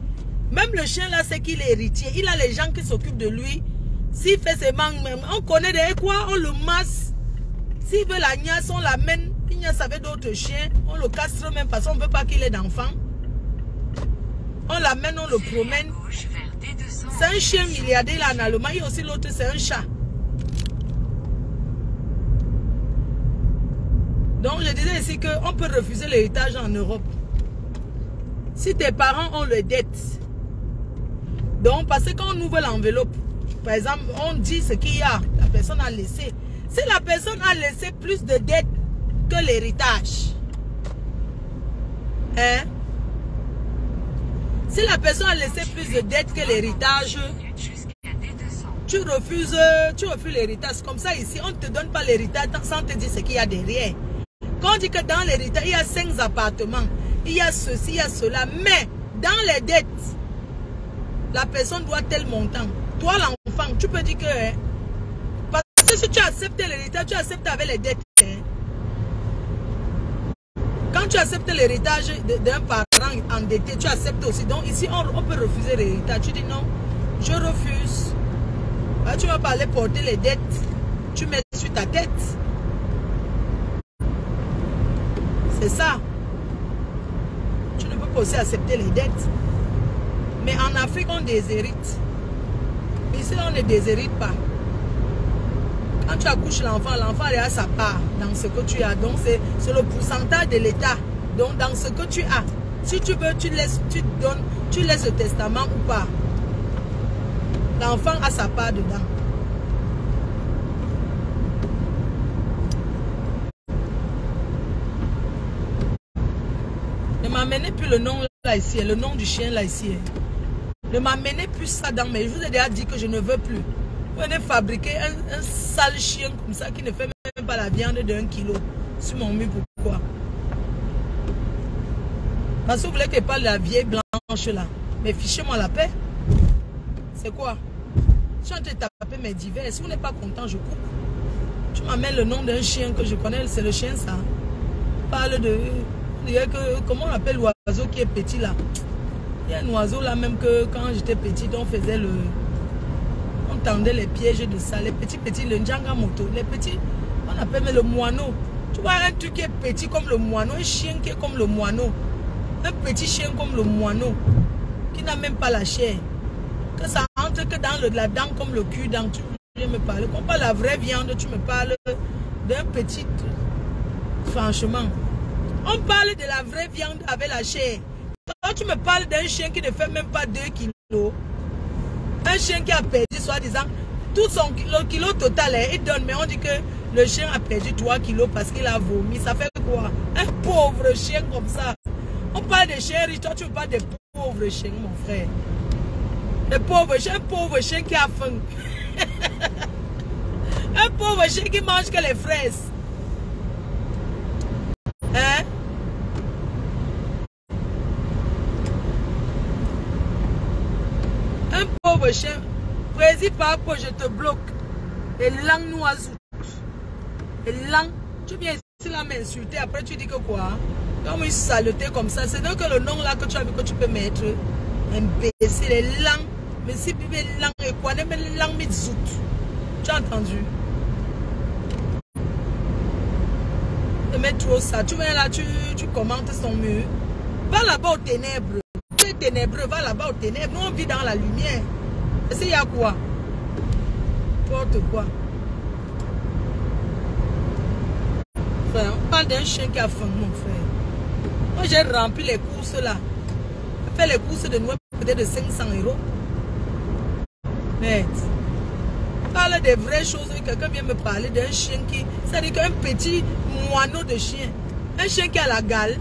Même le chien là, sait qu'il est héritier. Il a les gens qui s'occupent de lui. S'il fait ses manques même, on connaît des quoi, on le masse. S'il veut la niasse, on l'amène. Ignace avec d'autres chiens. On le castre même parce qu'on ne veut pas qu'il ait d'enfant. On l'amène, on le promène. C'est un chien milliardaire là en Allemagne. Et aussi l'autre, c'est un chat. Donc, je disais ici qu'on peut refuser l'héritage en Europe. Si tes parents ont les dettes. Donc, parce que quand on ouvre l'enveloppe, par exemple, on dit ce qu'il y a, la personne a laissé. Si la personne a laissé plus de dettes que l'héritage, hein? Si la personne a laissé plus de dettes que l'héritage, tu refuses l'héritage. Comme ça, ici, on ne te donne pas l'héritage sans te dire ce qu'il y a derrière. Quand on dit que dans l'héritage, il y a 5 appartements, il y a ceci, il y a cela, mais dans les dettes, la personne doit tel montant. Toi, l'enfant, tu peux dire que... Hein, parce que si tu acceptes l'héritage, tu acceptes avec les dettes. Hein. Quand tu acceptes l'héritage d'un parent endetté, tu acceptes aussi. Donc ici, on peut refuser l'héritage. Tu dis non, je refuse. Là, tu vas pas aller porter les dettes. Tu mets sur ta tête. C'est ça. Tu ne peux pas aussi accepter les dettes. Mais en Afrique, on déshérite. Ici, on ne déshérite pas. Quand tu accouches l'enfant, l'enfant est à sa part dans ce que tu as. Donc, c'est le pourcentage de l'État. Donc, dans ce que tu as. Si tu veux, tu laisses le testament ou pas. L'enfant a sa part dedans. Ne m'amenez plus le nom là ici, le nom du chien là ici. Ne m'amenez plus ça dans mes... Je vous ai déjà dit que je ne veux plus. Vous venez fabriquer un sale chien comme ça qui ne fait même pas la viande d'1 kilo sur mon mur. Pourquoi? Parce que vous voulez que je parle de la vieille blanche là. Mais fichez-moi la paix. C'est quoi? Je suis en train de taper mes divers. Si vous n'êtes pas content, je coupe. Tu m'amènes le nom d'un chien que je connais. C'est le chien ça. Parle de... Comment on appelle l'oiseau qui est petit là? Il y a un oiseau là même que quand j'étais petite, on faisait le... On tendait les pièges de ça. Les petits, le njanga moto. Les petits, on appelle le moineau. Tu vois un truc qui est petit comme le moineau. Un chien qui est comme le moineau. Un petit chien comme le moineau. Qui n'a même pas la chair. Que ça entre que dans la dent comme le cul. Dans, tu viens me parler. Quand on parle de la vraie viande, tu me parles d'un petit... Franchement. On parle de la vraie viande avec la chair. Quand tu me parles d'un chien qui ne fait même pas 2 kilos, un chien qui a perdu, soi-disant, tout son kilo total, il donne, mais on dit que le chien a perdu 3 kilos parce qu'il a vomi. Ça fait quoi? Un pauvre chien comme ça. On parle de chiens riches, toi tu parles de pauvres chiens, mon frère. Un pauvre chien qui a faim. Un pauvre chien qui mange que les fraises. Hein? Un pauvre chien. Précis par rapport, je te bloque. Et langue noiseau. Et langue. Tu viens ici là m'insulter. Après tu dis que quoi? Comme une saleté comme ça. C'est donc que le nom là que tu as vu que tu peux mettre. Imbécile. Les langues. Mais si tu veux langue et quoi? Mais les langues mitzout. Tu as entendu? Ne mets trop ça. Tu viens là, tu commentes son mur. Va là-bas aux ténèbres. Tu es ténébreux, va là-bas aux ténèbres. Nous, on vit dans la lumière. Et c'est il y a quoi? N'importe quoi. Frère, on parle d'un chien qui a faim, mon frère. Moi, j'ai rempli les courses là. J'ai fait les courses de noix peut-être de 500 €. Mais, parle des vraies choses. Quelqu'un vient me parler d'un chien qui... C'est-à-dire qu'un petit moineau de chien. Un chien qui a la gale.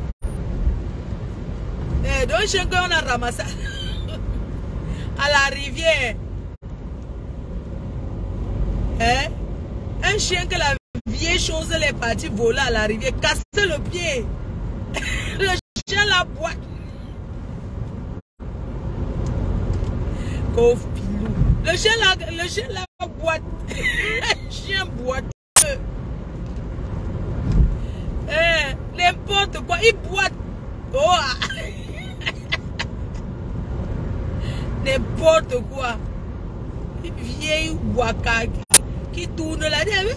Et donc un chien qu'on a ramassé à la rivière. Hein? Un chien que la vieille chose elle est partie voler à la rivière. Casser le pied. Le chien la boite. Pauvre pilou. Le chien la boite. Un chien boiteux. il boit. Oh. N'importe quoi. Une vieille waka qui tourne la tête.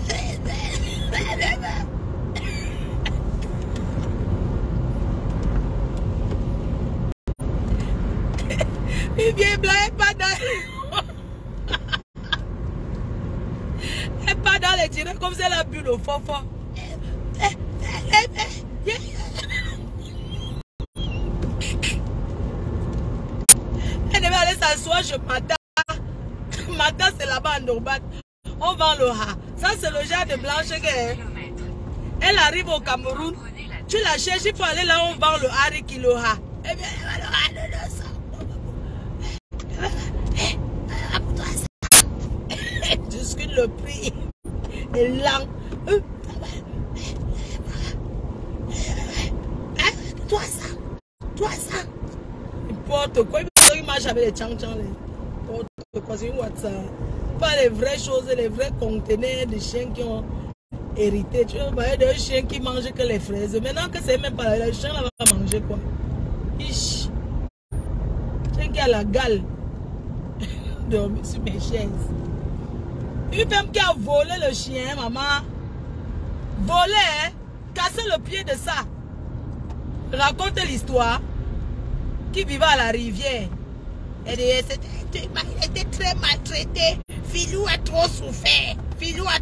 Une vieille blanche, elle pas dans les tirets comme si elle a bu le fort. Elle devait aller s'asseoir chez Mata. Mata, c'est là-bas en Norbat. On vend le ha. Ça, c'est le genre de blanche qu'elle. Elle arrive au Cameroun. Tu la cherches, il faut aller là où on vend le harry qui le ha. Eh bien, elle va le ha de 200. Discute le prix. Et là. Toi ça. N'importe quoi. Il marche avec les tchang-tchang. C'est une WhatsApp. Pas les vraies choses, les vrais conteneurs de chiens qui ont hérité. Tu vois, des chiens qui mangent que les fraises. Maintenant que c'est même pas là, le chien là va manger quoi? Ish. Chien qui a la gale. Dormir sur mes chaises. Une femme qui a volé le chien, maman. Volé, hein? Cassé le pied de ça. Raconte l'histoire. Qui vivait à la rivière. Elle disait, il était très maltraité. Filou a trop souffert. Filou a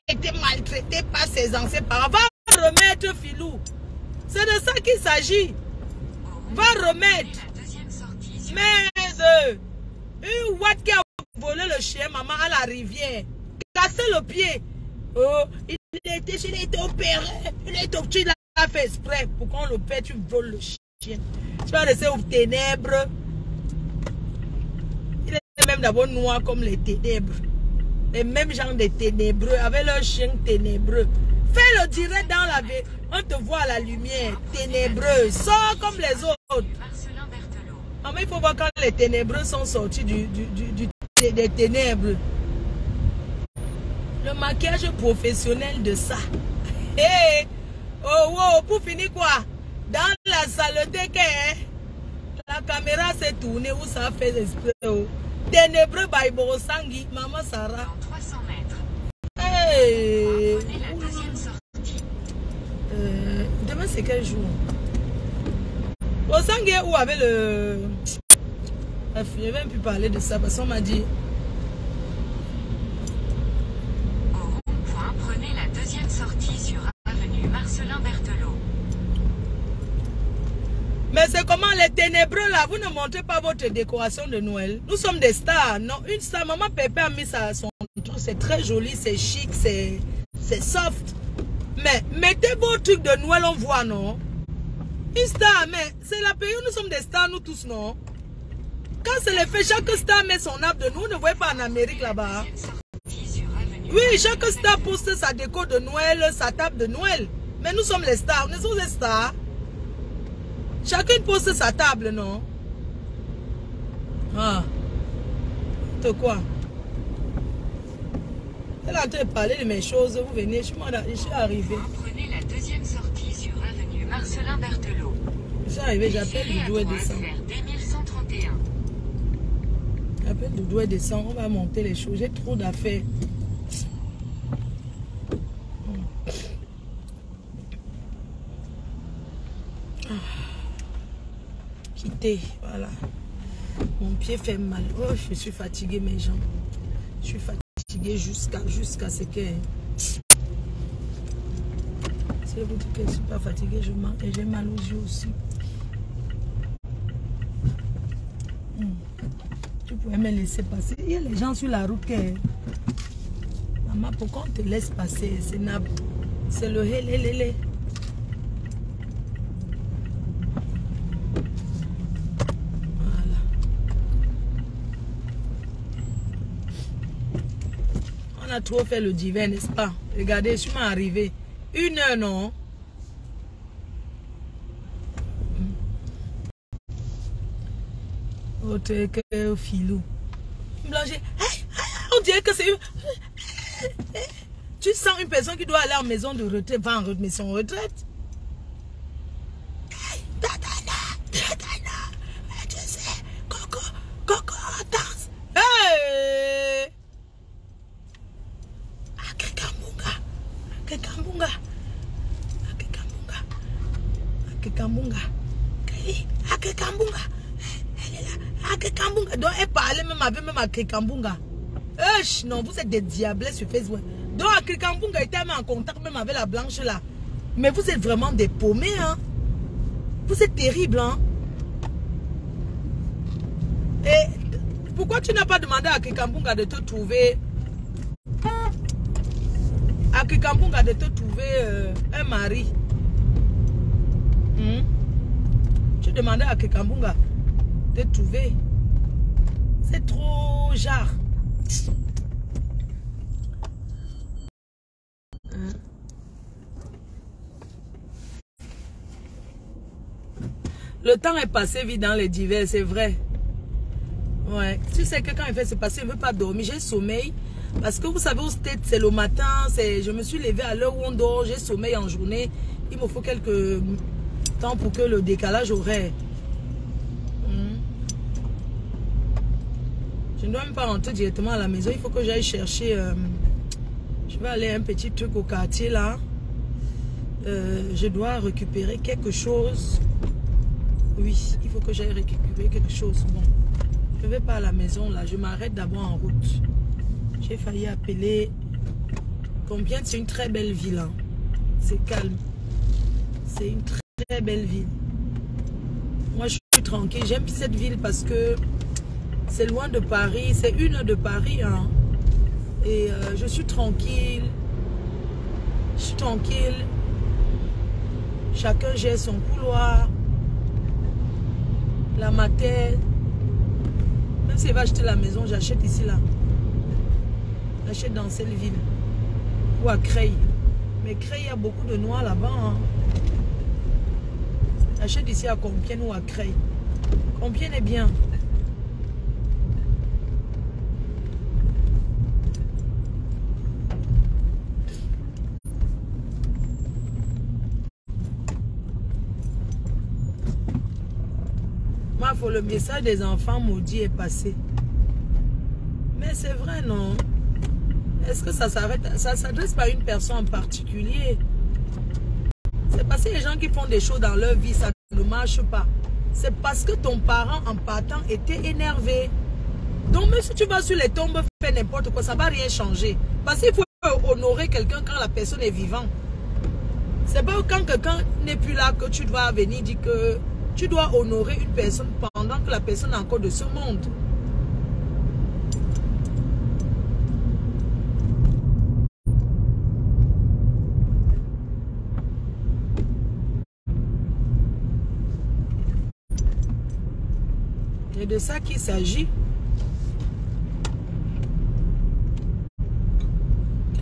été maltraité par ses anciens parents. Va remettre Filou. C'est de ça qu'il s'agit. Va remettre. Mais une ouate qui a volé le chien, maman, à la rivière. Cassé le pied. Oh, il a été opéré. Tu l'as fait exprès. Pourquoi on le perd, tu voles le chien. Tu vas rester aux ténèbres. Il est même d'abord noir comme les ténèbres. Les mêmes gens de ténébreux avec leur chien ténébreux. Fais le direct dans la vie. On te voit à la lumière. Ténébreux. Sors comme les autres. Maman, il faut voir quand les ténébreux sont sortis des ténèbres. Le maquillage professionnel de ça. Hey. Oh, pour finir quoi? Dans la saleté la caméra s'est tournée où ça fait l'esprit. Ténébreux by Borosangui, maman Sarah. 300 mètres. Hey. Prenez la deuxième sortie. Demain c'est quel jour? Borosangui où avait le... Je ne vais même plus parler de ça parce qu'on m'a dit... Au rond-point, prenez la deuxième sortie sur avenue Marcelin Berthelot. Mais c'est comment les ténébreux là, vous ne montrez pas votre décoration de Noël. Nous sommes des stars, non? Une star, maman Pépé a mis son truc, c'est très joli, c'est chic, c'est soft. Mais mettez vos trucs de Noël, on voit, non? Une star, mais c'est la pays où nous sommes des stars, nous tous, non? Quand c'est le fait, chaque star met son arbre de nous, vous ne voyez pas en Amérique là-bas. Oui, chaque star poste sa déco de Noël, sa table de Noël. Mais nous sommes les stars, nous sommes les stars. Chacun pose sa table, non? Ah. De quoi? Elle est en train de parler de mes choses. Vous venez, je suis arrivé. Prenez la deuxième sortie sur avenue Marcelin Berthelot. Je suis arrivé, j'appelle Doudou et descend. J'appelle Doudou et descend. On va monter les choses. J'ai trop d'affaires. Voilà. Mon pied fait mal. Oh, je suis fatiguée, mes jambes. Je suis fatiguée jusqu'à ce que... Si vous dites que je ne suis pas fatiguée, j'ai mal aux yeux aussi. Tu pourrais me laisser passer. Il y a les gens sur la route qui... Maman, pourquoi on te laisse passer? C'est le hélélélé. On a trop fait le divin, n'est-ce pas? Regardez, je suis arrivé. 1 heure, non? Autre que Filou. Blanger. On dirait que c'est... Tu sens une personne qui doit aller en maison de retraite, va en maison de retraite. Tu sais, Coco, danse. Hey! Akekambunga. Elle est là. Akekambunga. Donc elle parlait même avec Akekambunga. Non, vous êtes des diablés sur Facebook. Donc Akekambunga était même en contact même avec la blanche là. Mais vous êtes vraiment des paumés, hein. Vous êtes terribles, hein. Et pourquoi tu n'as pas demandé à Akekambunga de te trouver un mari? Tu demandais à Akekambunga de trouver. C'est trop genre. Le temps est passé vite dans les divers, c'est vrai. Ouais. Tu sais que quand il fait se passer, il ne veut pas dormir. J'ai sommeil. Parce que vous savez, au States, c'est le matin. Je me suis levée à l'heure où on dort. J'ai sommeil en journée. Il me faut quelques temps pour que le décalage horaire. Je ne dois même pas rentrer directement à la maison. Il faut que j'aille chercher. Je vais aller un petit truc au quartier là. Je dois récupérer quelque chose. Oui, il faut que j'aille récupérer quelque chose. Bon, je ne vais pas à la maison là. Je m'arrête d'abord en route. J'ai failli appeler. Compiègne, c'est une très belle ville. Hein. C'est calme. C'est une très belle ville. Moi, je suis tranquille. J'aime cette ville parce que c'est loin de Paris. C'est 1 heure de Paris. Hein. Et je suis tranquille. Je suis tranquille. Chacun gère son couloir. La matinée. Même si elle va acheter la maison, j'achète ici là. J'achète dans cette ville. Ou à Creil. Mais Creil, il y a beaucoup de noirs là-bas. Hein. J'achète ici à Compiègne ou à Creil. Compiègne est bien. Le message des enfants maudits est passé. Mais c'est vrai, non? Est-ce que ça s'arrête? Ça ne s'adresse pas à une personne en particulier. C'est parce que les gens qui font des choses dans leur vie, ça ne marche pas. C'est parce que ton parent, en partant, était énervé. Donc, même si tu vas sur les tombes, faire n'importe quoi, ça ne va rien changer. Parce qu'il faut honorer quelqu'un quand la personne est vivante. C'est pas quand quelqu'un n'est plus là que tu dois venir dire que tu dois honorer une personne pendant que la personne est encore de ce monde. C'est de ça qu'il s'agit.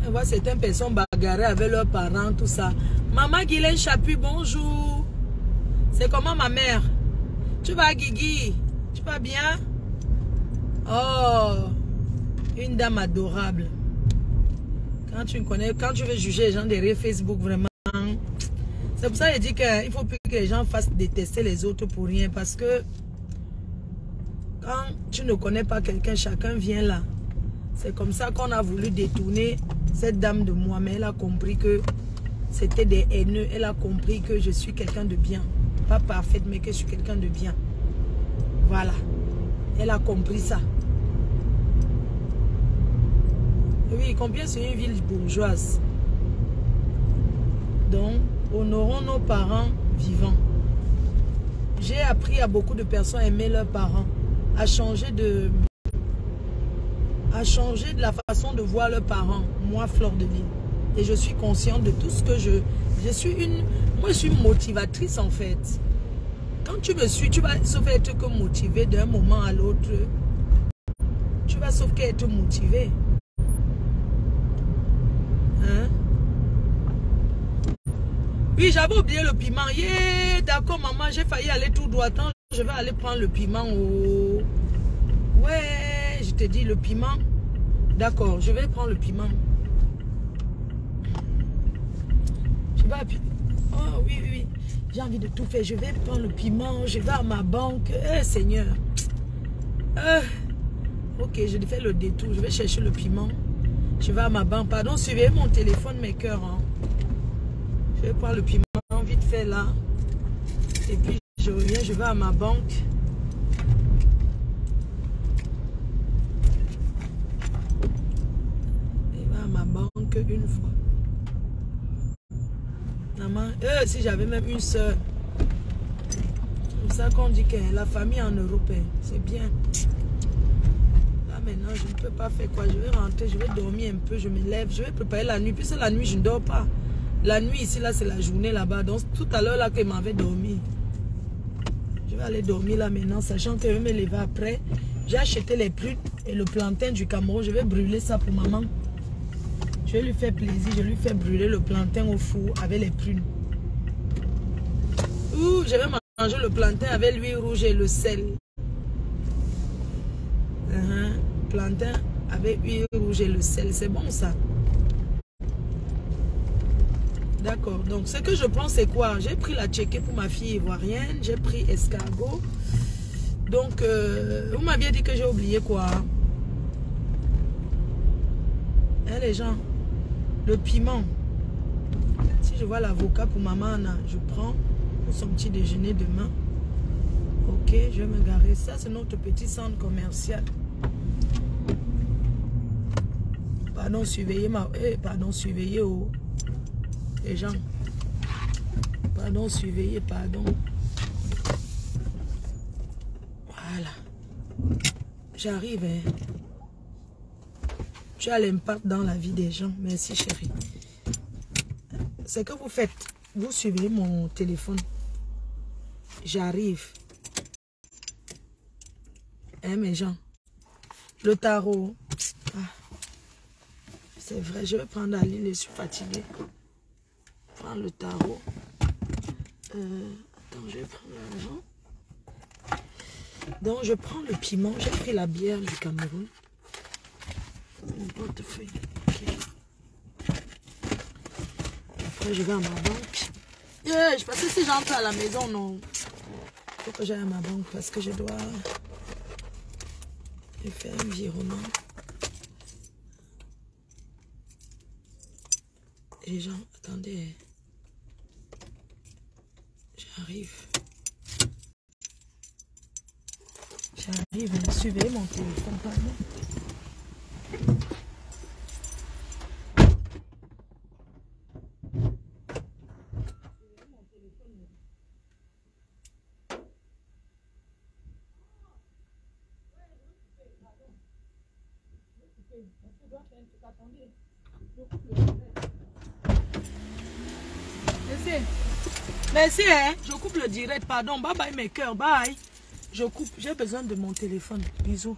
On voit certaines personnes bagarrer avec leurs parents, tout ça. Maman Guylaine Chapuis, bonjour. C'est comment ma mère? Tu vas, Guigui? Tu vas bien? Oh, une dame adorable. Quand tu me connais, quand tu veux juger les gens derrière Facebook, vraiment. C'est pour ça que je dis qu'il ne faut plus que les gens fassent détester les autres pour rien. Parce que quand tu ne connais pas quelqu'un, chacun vient là. C'est comme ça qu'on a voulu détourner cette dame de moi. Mais elle a compris que c'était des haineux. Elle a compris que je suis quelqu'un de bien. Pas parfaite, mais que je suis quelqu'un de bien. Voilà. Elle a compris ça. Oui, combien c'est une ville bourgeoise. Donc, honorons nos parents vivants. J'ai appris à beaucoup de personnes à aimer leurs parents. À changer de la façon de voir leurs parents. Moi, Fleur de Lys. Et je suis consciente de tout ce que je suis moi, je suis motivatrice en fait. Quand tu me suis, tu vas sauf être que motivé d'un moment à l'autre. Tu vas sauf qu'être motivé. Hein? Oui, j'avais oublié le piment. Yeah, d'accord, maman, j'ai failli aller tout droit. Attends, je vais aller prendre le piment au... Ouais, je te dis le piment. D'accord, je vais prendre le piment. vais appuyer. Oh oui, oui, oui. J'ai envie de tout faire. Je vais prendre le piment. Je vais à ma banque. Seigneur. Ok, je vais faire le détour. Je vais chercher le piment. Je vais à ma banque. Pardon, suivez mon téléphone, mes cœurs. Hein. Je vais prendre le piment vite fait là. Et puis je reviens, je vais à ma banque. Je vais à ma banque une fois. Maman, si j'avais même une soeur. C'est pour ça qu'on dit que la famille en Europe, c'est bien. Là maintenant, je ne peux pas faire quoi. Je vais rentrer, je vais dormir un peu, je me lève, je vais préparer la nuit. Puisque la nuit, je ne dors pas. La nuit ici, là, c'est la journée là-bas. Donc tout à l'heure, là, qu'il m'avait dormi. Je vais aller dormir là maintenant, sachant que je vais me lever après. J'ai acheté les prunes et le plantain du Cameroun. Je vais brûler ça pour maman. Je vais lui faire plaisir. Je lui fais brûler le plantain au four avec les prunes. Ouh, je vais manger le plantain avec l'huile rouge et le sel. Plantain avec l'huile rouge et le sel. C'est bon ça. D'accord. Donc, ce que je prends, c'est quoi? J'ai pris la tchéké pour ma fille ivoirienne. J'ai pris escargot. Donc, vous m'aviez dit que j'ai oublié quoi? Hein, les gens? Le piment. Si je vois l'avocat pour maman Anna, je prends pour son petit déjeuner demain. Ok, je vais me garer. Ça, c'est notre petit centre commercial. Pardon, surveillez ma... pardon, surveillez au... Les gens, pardon, surveillez, pardon. Voilà. J'arrive, hein. Tu as l'impact dans la vie des gens. Merci, chérie. C'est que vous faites. Vous suivez mon téléphone. J'arrive. Hein, mes gens. Le tarot. Ah. C'est vrai, je vais prendre la ligne, je suis fatiguée. Prends le tarot. Attends, je vais prendre l'argent. Donc, je prends le piment. J'ai pris la bière du Cameroun. Mon portefeuille. Okay. Après, je vais à ma banque. Je pense que si j'entre à la maison, non. Il faut que j'aille à ma banque parce que je dois faire un virement. Les gens, attendez. J'arrive. J'arrive, suivez mon téléphone, pardon. Merci, hein. Je coupe le direct, pardon. Bye bye mes cœurs, bye. Je coupe, j'ai besoin de mon téléphone. Bisous.